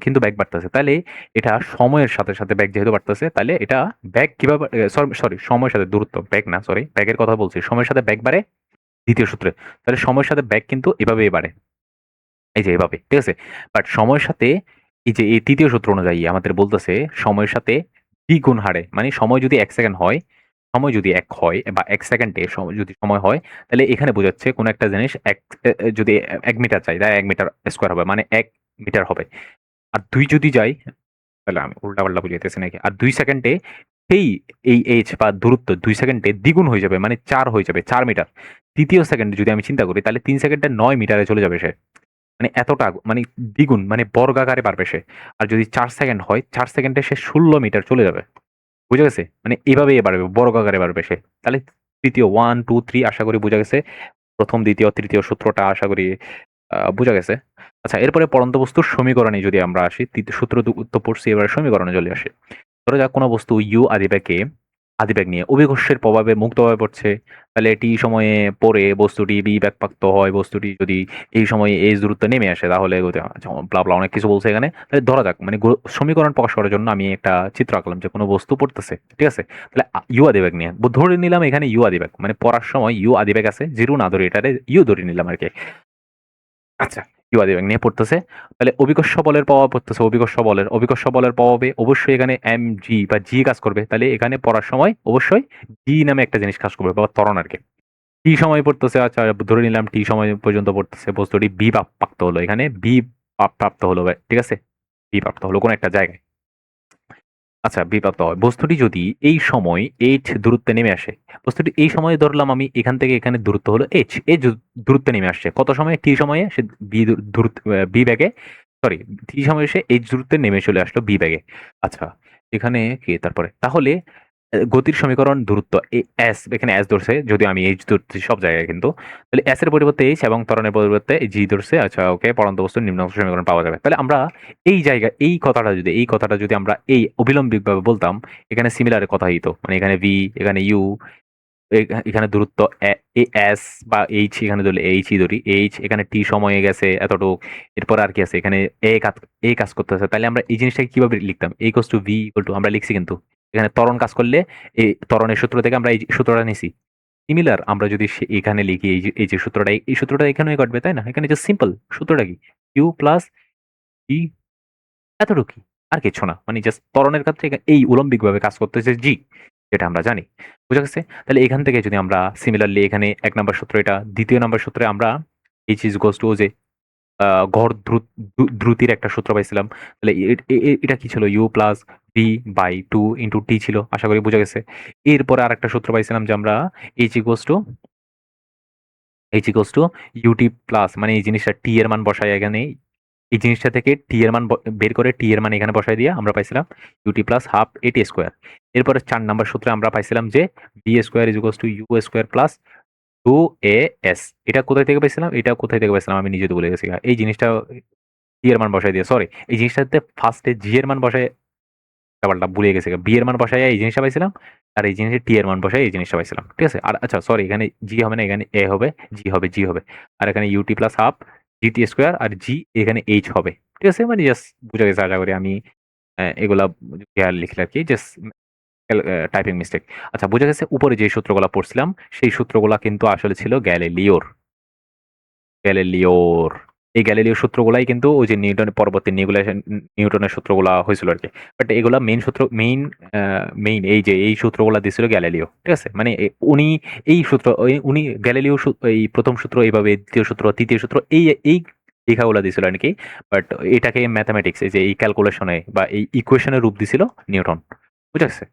কিন্তু ব্যাগ বাড়তেছে। তাহলে এটা সময়ের সাথে ব্যাগ যেহেতু বাড়তেছে, তাহলে এটা ব্যাগ কিভাবে, সরি সময়ের সাথে দূরত্ব, ব্যাগ না, সরি ব্যাগের কথা বলছি, সময়ের সাথে ব্যাগ বাড়ে দ্বিতীয় সূত্রে। তাহলে সময়ের সাথে ব্যাগ কিন্তু এভাবেই বাড়ে, এই যে এভাবে, ঠিক আছে? বাট সময়ের সাথে এই যে এই তৃতীয় সূত্র অনুযায়ী আমাদের বলতেছে সময়ের সাথে দ্বিগুণ হারে, মানে সময় যদি 1 সেকেন্ড হয়, সময় যদি 1 হয় বা 1 সেকেন্ডে যদি সময় হয়, তাহলে এখানে বোঝাচ্ছে কোন একটা জিনিস যদি 1 মিটার চাই, তাই 1 মিটার স্কয়ার হবে, মানে 1 মিটার হবে। আর ২ যদি যাই, তাহলে আমি উল্টা-পাল্টা বুঝাইতেছি নাকি? আর ২ সেকেন্ডে সেই এই বা দূরত্ব ২ সেকেন্ডে দ্বিগুণ হয়ে যাবে। মানে ৪ হয়ে যাবে, ৪ মিটার। ৩য় সেকেন্ডে যদি আমি চিন্তা করি তাহলে ৩ সেকেন্ডে ৯ মিটারে চলে যাবে সে। মানে এতটা মানে দ্বিগুণ মানে বর্গাকারে বাড়বে সে। আর যদি ৪ সেকেন্ড হয়, ৪ সেকেন্ডে সে ১৬ মিটার চলে যাবে। বুঝা গেছে? মানে এভাবেই বাড়বে, বর্গাকারে বাড়বে সে। তাহলে ৩য় ১, ২, ৩ আশা করি বুঝা গেছে। ১ম, ২য়, ৩য় সূত্রটা আশা করি বুঝা গেছে। আচ্ছা, এরপরে পড়ন্ত বস্তুর সমীকরণে যদি আমরা আসি, সূত্র তো পড়ছি, এবার সমীকরণে চলে আসি। ধরা যাক কোনো বস্তু u আদিবেগ নিয়ে অভিকর্ষের প্রভাবে মুক্তভাবে পড়ছে, তাহলে টি সময়ে পড়ে বস্তুটি বি ব্যাকপাক্ত হয়। বস্তুটি যদি এই সময়ে এইচ দূরত্বে নেমে আসে তাহলে ব্লা ব্লা অনেক কিছু বলছে এখানে। তাহলে ধরা যাক মানে সমীকরণ প্রকাশ করার জন্য আমি একটা চিত্র আঁকলাম যে কোনো বস্তু পড়তেছে, ঠিক আছে? তাহলে ইউ আদিবেগ নিয়ে ধরে নিলাম এখানে ইউ আদিবেগ, মানে পড়ার সময় ইউ আদিবেগ আছে, জিরো না ধরে এটারে ইউ ধরে নিলাম আর কি। আচ্ছা, ইউআদিবাগ নিয়ে পড়তেছে। তাহলে অভিকর্ষ বলের প্রভাব পড়তেছে, অভিকর্ষ বলের প্রভাবে অবশ্যই এখানে mg বা g কাজ করবে। তাহলে এখানে পড়ার সময় অবশ্যই g নামে একটা জিনিস কাজ করবে বা ত্বরণ আরকি। t সময় পড়তেছে, আচ্ছা ধরে নিলাম t সময় পর্যন্ত পড়তেছে, বস্তুটি b প্রাপ্ত হলো। এখানে b প্রাপ্ত হলো, ঠিক আছে? b প্রাপ্ত হলো কোন একটা জায়গায়। আচ্ছা, বিপ্রাপ্ত হয়। বস্তুটি যদি এই সময় h দূরত্বে নেমে আসে, বস্তুটি এই সময়ে ধরলাম আমি এখান থেকে এখানে দূরত্ব হলো h, দূরত্বে নেমে আসছে। কত সময়ে? t সময়ে সে b দূরত্ব b ব্যাগে, সরি t সময়ে সে h দূরত্বে নেমে চলে আসলো b ব্যাগে। আচ্ছা, এখানে কি তারপরে? তাহলে গতির সমীকরণ দূরত্ব s, এখানে s ধরছে, যদিও আমি h ধরছি সব জায়গায় কিন্তু। তাহলে s এর পরিবর্তে h এবং ত্বরণের পরিবর্তে g ধরছে। আচ্ছা ওকে, পড়ন্ত বস্তুর নিম্নাংশ সমীকরণ পাওয়া যাবে। তাহলে আমরা এই কথাটা যদি আমরা এই অবিলম্বিকভাবে বলতাম, এখানে সিমিলার কথা হইতো। মানে এখানে v, এখানে u, এখানে দূরত্ব এস বা এইচ, এখানে ধরলে এইচই ধরি, এইচ এখানে টি সময়ে গেছে এতটুক। এরপর আর কি আছে এখানে এ কাজ করতেছে। তাহলে আমরা এই জিনিসটাকে কিভাবে লিখতাম? A equals to V equal to, আমরা লিখছি কিন্তু এখানে ত্বরণ কাজ করলে এই ত্বরণের সূত্র থেকে আমরা এই সূত্রটা নিছি। সিমিলার আমরা যদি এখানে লিখি এই যে সূত্রটা, এই সূত্রটা এখানেই কাটবে, তাই না? এখানে জাস্ট সিম্পল সূত্রটা কি? কিউ প্লাস জি, এতটুকুই, আর কিছু না। মানে জাস্ট ত্বরণের ক্ষেত্রে এই উলম্বিকভাবে কাজ করতেছে জি, যেটা আমরা জানি। বুঝা গেছে? তাহলে এখান থেকে যদি আমরা সিমিলারলি এখানে ১ নাম্বার সূত্র এটা, ২য় নাম্বার সূত্রে আমরা h ইজ ইকুয়ালস টু যে গড় দ্রুতির একটা সূত্র পাইছিলাম। তাহলে এটা কি ছিল? u plus v by 2 into t ছিল। আশা করি বুঝা গেছে। এরপরে আরেকটা সূত্র পাইছিলাম যে আমরা h equals to ut plus, মানে এই জিনিসটা t এর মান বসাই এখানে, এই জিনিসটা থেকে টি এর মান বের করে টি এর মান এখানে বসাই দিয়ে আমরা পাইছিলাম u t plus half a t square. এরপরে ৪ নাম্বার সূত্রে আমরা পাইছিলাম যে v square is equals to u square plus 2as। এটা কোথায় থেকে পাইছিলাম? এটা কোথায় থেকে পাইছিলাম আমি নিজে তো ভুলে গেছি। এই জিনিসটা টি এর মান বসাই দিয়ে, সরি এই জিনিসটাতে ফার্স্টে জি এর মান বসায়, ব্যাপারটা ভুলে গেছি। বি এর মান বসায় এই জিনিসটা পাইছিলাম, আর এই জিনিসে টি এর মান বসায় এই জিনিসটা পাইছিলাম, ঠিক আছে? আর আচ্ছা সরি, এখানে জি হবে না, এখানে এ হবে, জি হবে। আর এখানে UT plus half GT square আর জি এখানে এইচ হবে, ঠিক আছে? মানে জাস্ট বুঝা গেছে আশা করি। আমি এগুলা খেয়াল লিখলে আর কি, জাস্ট টাইপিং মিস্টেক। আচ্ছা বুঝা গেছে। উপরে যে সূত্রগুলা পড়ছিলাম সেই সূত্রগুলা কিন্তু আসলে ছিল গ্যালিলিওর। এই গ্যালিলিও সূত্রগুলাই কিন্তু ওই যে নিউটনের পরবর্তী নিউটনের সূত্রগুলা হয়েছিল আরকি। বাট এগুলা মেইন এই যে এই সূত্রগুলা দিছিল গ্যালিলিও। ঠিক আছে? মানে উনি এই সূত্র উনি গ্যালিলিও এই ১ম সূত্র এইভাবে, ২য় সূত্র, ৩য় সূত্র এই লেখাগুলা দিছিল আরকি। বাট এটাকে ম্যাথমেটিক্স, এই যে এই ক্যালকুলেশনে বা এই ইকুয়েশনের রূপ দিছিল নিউটন। বুঝা গেছে?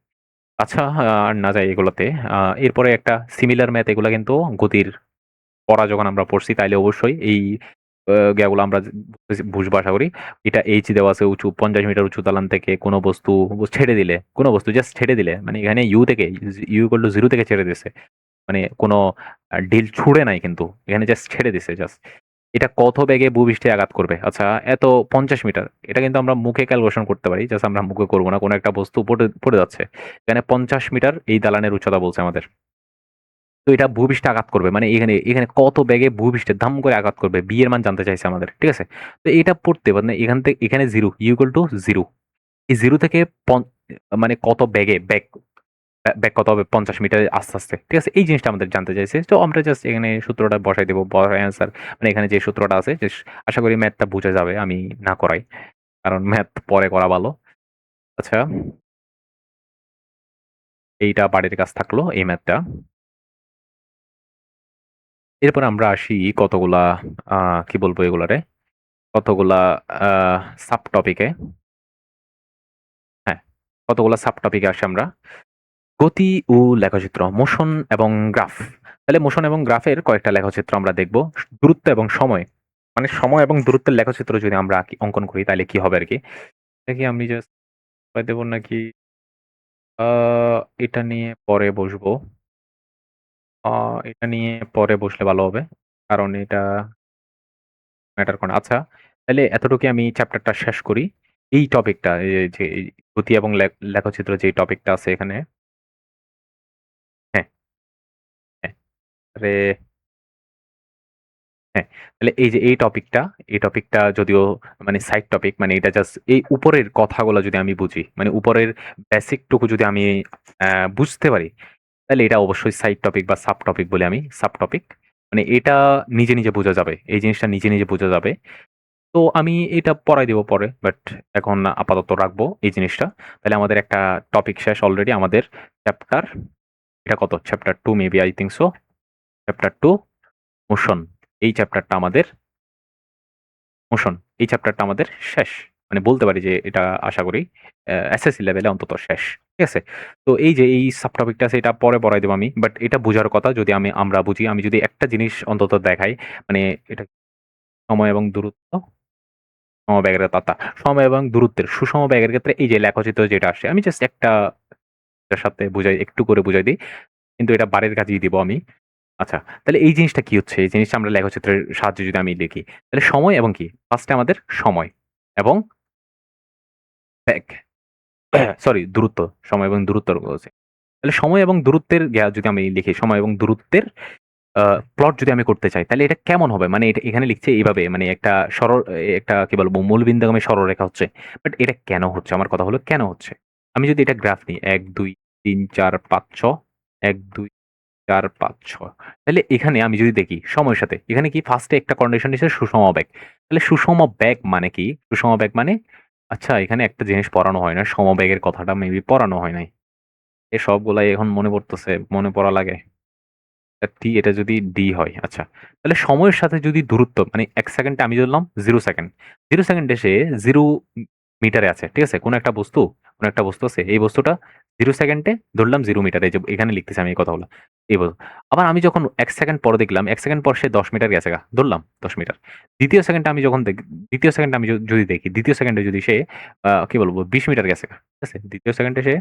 আচ্ছা, আর না যাই এগুলোতে। এরপরে একটা সিমিলার ম্যাথ, এগুলা কিন্তু গতির পড়া যখন আমরা পড়ছি তাইলে অবশ্যই এই জ্ঞাগুলো আমরা বুঝবো আশা করি। এটা এইচ দেওয়া আছে, উঁচু ৫০ মিটার উঁচু দালান থেকে কোনো বস্তু ছেড়ে দিলে, কোনো বস্তু জাস্ট ছেড়ে দিলে, মানে এখানে ইউ থেকে ইউ ইকুয়াল টু 0 থেকে ছেড়ে দিছে। মানে কোনো ঢিল ছুড়ে নাই কিন্তু, এখানে জাস্ট ছেড়ে দিছে জাস্ট। এটা কত বেগে ভূপৃষ্ঠে আঘাত করবে? আচ্ছা, এত ৫০ মিটার। এটা কিন্তু আমরা মুখে ক্যালকুলেশন করতে পারি। জাস্ট আমরা মুখে করব না। কোনো একটা বস্তু পড়ে যাচ্ছে। এখানে ৫০ মিটার এই দালানের উচ্চতা বলছে আমাদের। তো এটা ভূপৃষ্ঠে আঘাত করবে। মানে এখানে কত বেগে ভূপৃষ্ঠে ধাম করে আঘাত করবে? বি এর মান জানতে চাইছে আমাদের। ঠিক আছে? তো এটা পড়তে মানে এখান থেকে এখানে 0 ইকুয়াল টু 0। এই 0 থেকে মানে কত বেগে বেগ কত হবে ৫০ মিটার আস্তে। ঠিক আছে? এই জিনিসটা আমাদের জানতে চাইছে। তো আমরা জাস্ট এখানে সূত্রটা বসাই দেব। অ্যান্সার, মানে এখানে যে সূত্রটা আছে, যে আশা করি ম্যাথটা বুঝা যাবে আমি না করাই। কারণ ম্যাথ পরে করা ভালো। আচ্ছা, এইটা বাড়ির কাজ থাকলো এই ম্যাথটা। এরপর আমরা আসি কতগুলা কি বলবো এগুলারে? কতগুলা সাব টপিকে হ্যাঁ, কতগুলা সাব টপিকে আসি আমরা। গতি ও লেখচিত্র, মোশন এবং গ্রাফ। তাহলে মোশন এবং গ্রাফের কয়েকটা লেখচিত্র আমরা দেখব। দূরত্ব এবং সময়, মানে সময় এবং দূরত্বের লেখচিত্র যদি আমরা অঙ্কন করি তাহলে কি হবে আরকি। দেখি আমি জাস্ট দেব নাকি আ এটা নিয়ে পরে বসবো। আ এটা নিয়ে পরে বসলে ভালো হবে। কারণ এটা ম্যাটার করে না। আচ্ছা, তাইলে এতটুকুই আমি চ্যাপ্টারটা শেষ করি। এই টপিকটা যে এই গতি এবং লেখচিত্র যে টপিকটা আছে এখানে হ্যাঁ, হ্যাঁ। আরে হ্যাঁ, তাহলে এই যে এই টপিকটা যদিও মানে সাইড টপিক, মানে এটা জাস্ট এই উপরের কথাগুলো যদি আমি বুঝি, মানে উপরের বেসিক টুকু যদি আমি বুঝতে পারি, তাহলে এটা অবশ্যই সাইড টপিক বা সাব টপিক বলি আমি। সাব টপিক মানে এটা নিজে, নিজে বোঝা যাবে। এই জিনিসটা নিজে, নিজে বোঝা যাবে। তো আমি এটা পড়াই দিব পরে। বাট এখন আপাতত রাখবো এই জিনিসটা। তাহলে আমাদের একটা টপিক শেষ অলরেডি আমাদের চ্যাপ্টার, এটা কত? Chapter 2 maybe I think so. Chapter 2 motion. এই চ্যাপ্টারটা আমাদের মোশন। এই চ্যাপ্টারটা আমাদের শেষ। মানে বলতে পারি যে এটা আশা করি এসএসসি লেভেলে অন্তত শেষ। ঠিক আছে? তো এই যে এই সাব টপিকটা আছে এটা পরে পড়াই দেব আমি। বাট এটা বুঝার কথা যদি আমরা বুঝি। আমি যদি একটা জিনিস অন্তত দেখাই, মানে এটা সময় এবং দূরত্ব, সমবেগের তাতা। সময় এবং দূরত্বের সুষম বেগের ক্ষেত্রে এই যে লেখচিত্র যেটা আসছে, আমি জাস্ট একটা এটার সাথে বুঝাই, একটু করে বুঝাই দিই। কিন্তু এটা বাড়ির কাজেই দিব আমি। আচ্ছা, তাহলে এই জিনিসটা কি হচ্ছে? এই জিনিসটা আমরা লেখচিত্রের সাহায্যে যদি আমি লিখি, তাহলে সময় এবং কি? ফার্স্টে আমাদের সময় এবং বেগ, সরি দূরত্ব। সময় এবং দূরত্বর বলছি। তাহলে সময় এবং দূরত্বের যদি আমি লিখি, সময় এবং দূরত্বের আ প্লট যদি আমি করতে চাই, তাহলে এটা কেমন হবে? মানে এটা এখানে লিখছে এইভাবে, মানে একটা একটা কি বলবো মূলবিন্দুগামী সরলরেখা হচ্ছে। বাট এটা কেন হচ্ছে? আমার কথা হলো কেন হচ্ছে? আমি যদি এটা গ্রাফ নিই ১, ২, ৩, ৪, ৫, ৬, ১, ২, ৪, ৫, ৬। তাহলে এখানে আমি যদি দেখি সময়ের সাথে, এখানে কি ফার্স্ট এ একটা কন্ডিশন দিছে সুষম বেগ। তাহলে সুষম বেগ মানে কি? সুষম বেগ মানে আচ্ছা এখানে একটা জিনিস পড়ানো হয় না। সমবেগের কথাটা মেবি পড়ানো হয় নাই। এ সবগুলাই এখন মনে পড়তেছে, মনে পড়া লাগে। এটা যদি ডি হয়, আচ্ছা। তাহলে সময়ের সাথে যদি দূরত্ব মানে ১ সেকেন্ডে আমি ধরলাম 0 সেকেন্ড। 0 সেকেন্ডে সে 0 মিটারে আছে। ঠিক আছে? কোন একটা বস্তু আছে। এই বস্তুটা 0 সেকেন্ডে ধরলাম 0 মিটারে। এই যে এখানে লিখতেছি আমি এই কথাগুলো। আবার আমি যখন ১ সেকেন্ড পরে দেখলাম, ১ সেকেন্ড পর সে ১০ মিটার গেছে গা। ধরলাম ১০ মিটার। দ্বিতীয় সেকেন্ডে আমি যখন দেখি, দ্বিতীয় সেকেন্ডে আমি যদি দেখি, দ্বিতীয় সেকেন্ডে যদি সে কি বলবো ২০ মিটার গেছে গা। ঠিক আছে? দ্বিতীয় সেকেন্ডে সে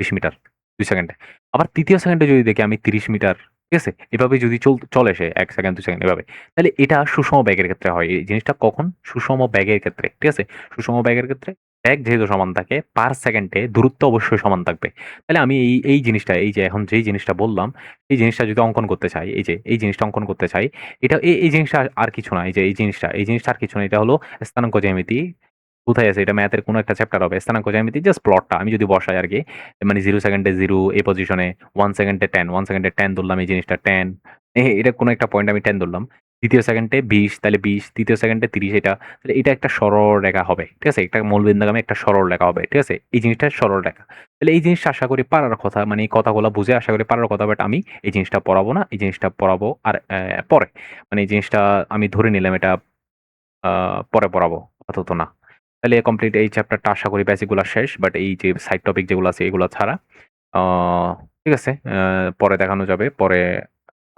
২০ মিটার ২ সেকেন্ডে। আবার ৩য় সেকেন্ডে যদি দেখি আমি ৩০ মিটার, ঠিক আছে? এভাবে যদি চলে সে ১ সেকেন্ড ২ সেকেন্ড এভাবে। তাহলে এটা সুষম বেগের ক্ষেত্রে হয়। এই জিনিসটা কখন? সুষম বেগের ক্ষেত্রে। ঠিক আছে? সুষম বেগের ক্ষেত্রে বেগ যেহেতু সমান থাকে পার সেকেন্ডে দূরত্ব অবশ্যই সমান থাকবে। তাহলে আমি এই জিনিসটা এই যে এখন যেই জিনিসটা বললাম, এই জিনিসটা যদি অঙ্কন করতে চাই, এই যে এই জিনিসটা অঙ্কন করতে চাই, এটা এই জিনিসটা আর কিছু না। এই যে এই জিনিসটা আর কিছু না। এটা হলো স্থানাঙ্ক জ্যামিতি। কোথায় আছে? এটা ম্যাথের কোনো একটা চ্যাপ্টার হবে। স্থানাঙ্ক জ্যামিতি জাস্ট প্লটটা আমি যদি বসাই আরকি। মানে 0 সেকেন্ডে 0 এই পজিশনে, 1 সেকেন্ডে 10, 1 সেকেন্ডে 10 ধরলাম এই জিনিসটা 10। এটা কোনো একটা পয়েন্ট আমি 10 ধরলাম। ২য় সেকেন্ডে ২০ তাহলে ২০, ৩য় সেকেন্ডে ৩০ এটা। তাহলে এটা একটা সরল রেখা হবে। ঠিক আছে? একটা মূলবিন্দুগামী একটা সরল রেখা হবে। ঠিক আছে? এই জিনিসটা সরল রেখা। তাহলে এই জিনিসটা আশা করি পারার কথা। মানে এই কথাগুলা বুঝে আশা করি পারার কথা। বাট আমি এই জিনিসটা পড়াবো না। এই জিনিসটা পড়াবো আর পরে। মানে এই জিনিসটা আমি ধরে নিলাম এটা আ পরে পড়াবো। আপাতত না। তাহলে কমপ্লিট এই চ্যাপ্টারটা আশা করি বেসিক গুলা শেষ। বাট এই যে সাইড টপিক যেগুলো আছে এগুলো ছাড়া। আ ঠিক আছে? পরে দেখানো যাবে। পরে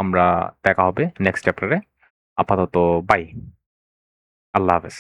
আমরা দেখা হবে নেক্সট চ্যাপ্টারে। আপাতত বাই। আল্লাহ হাফেজ।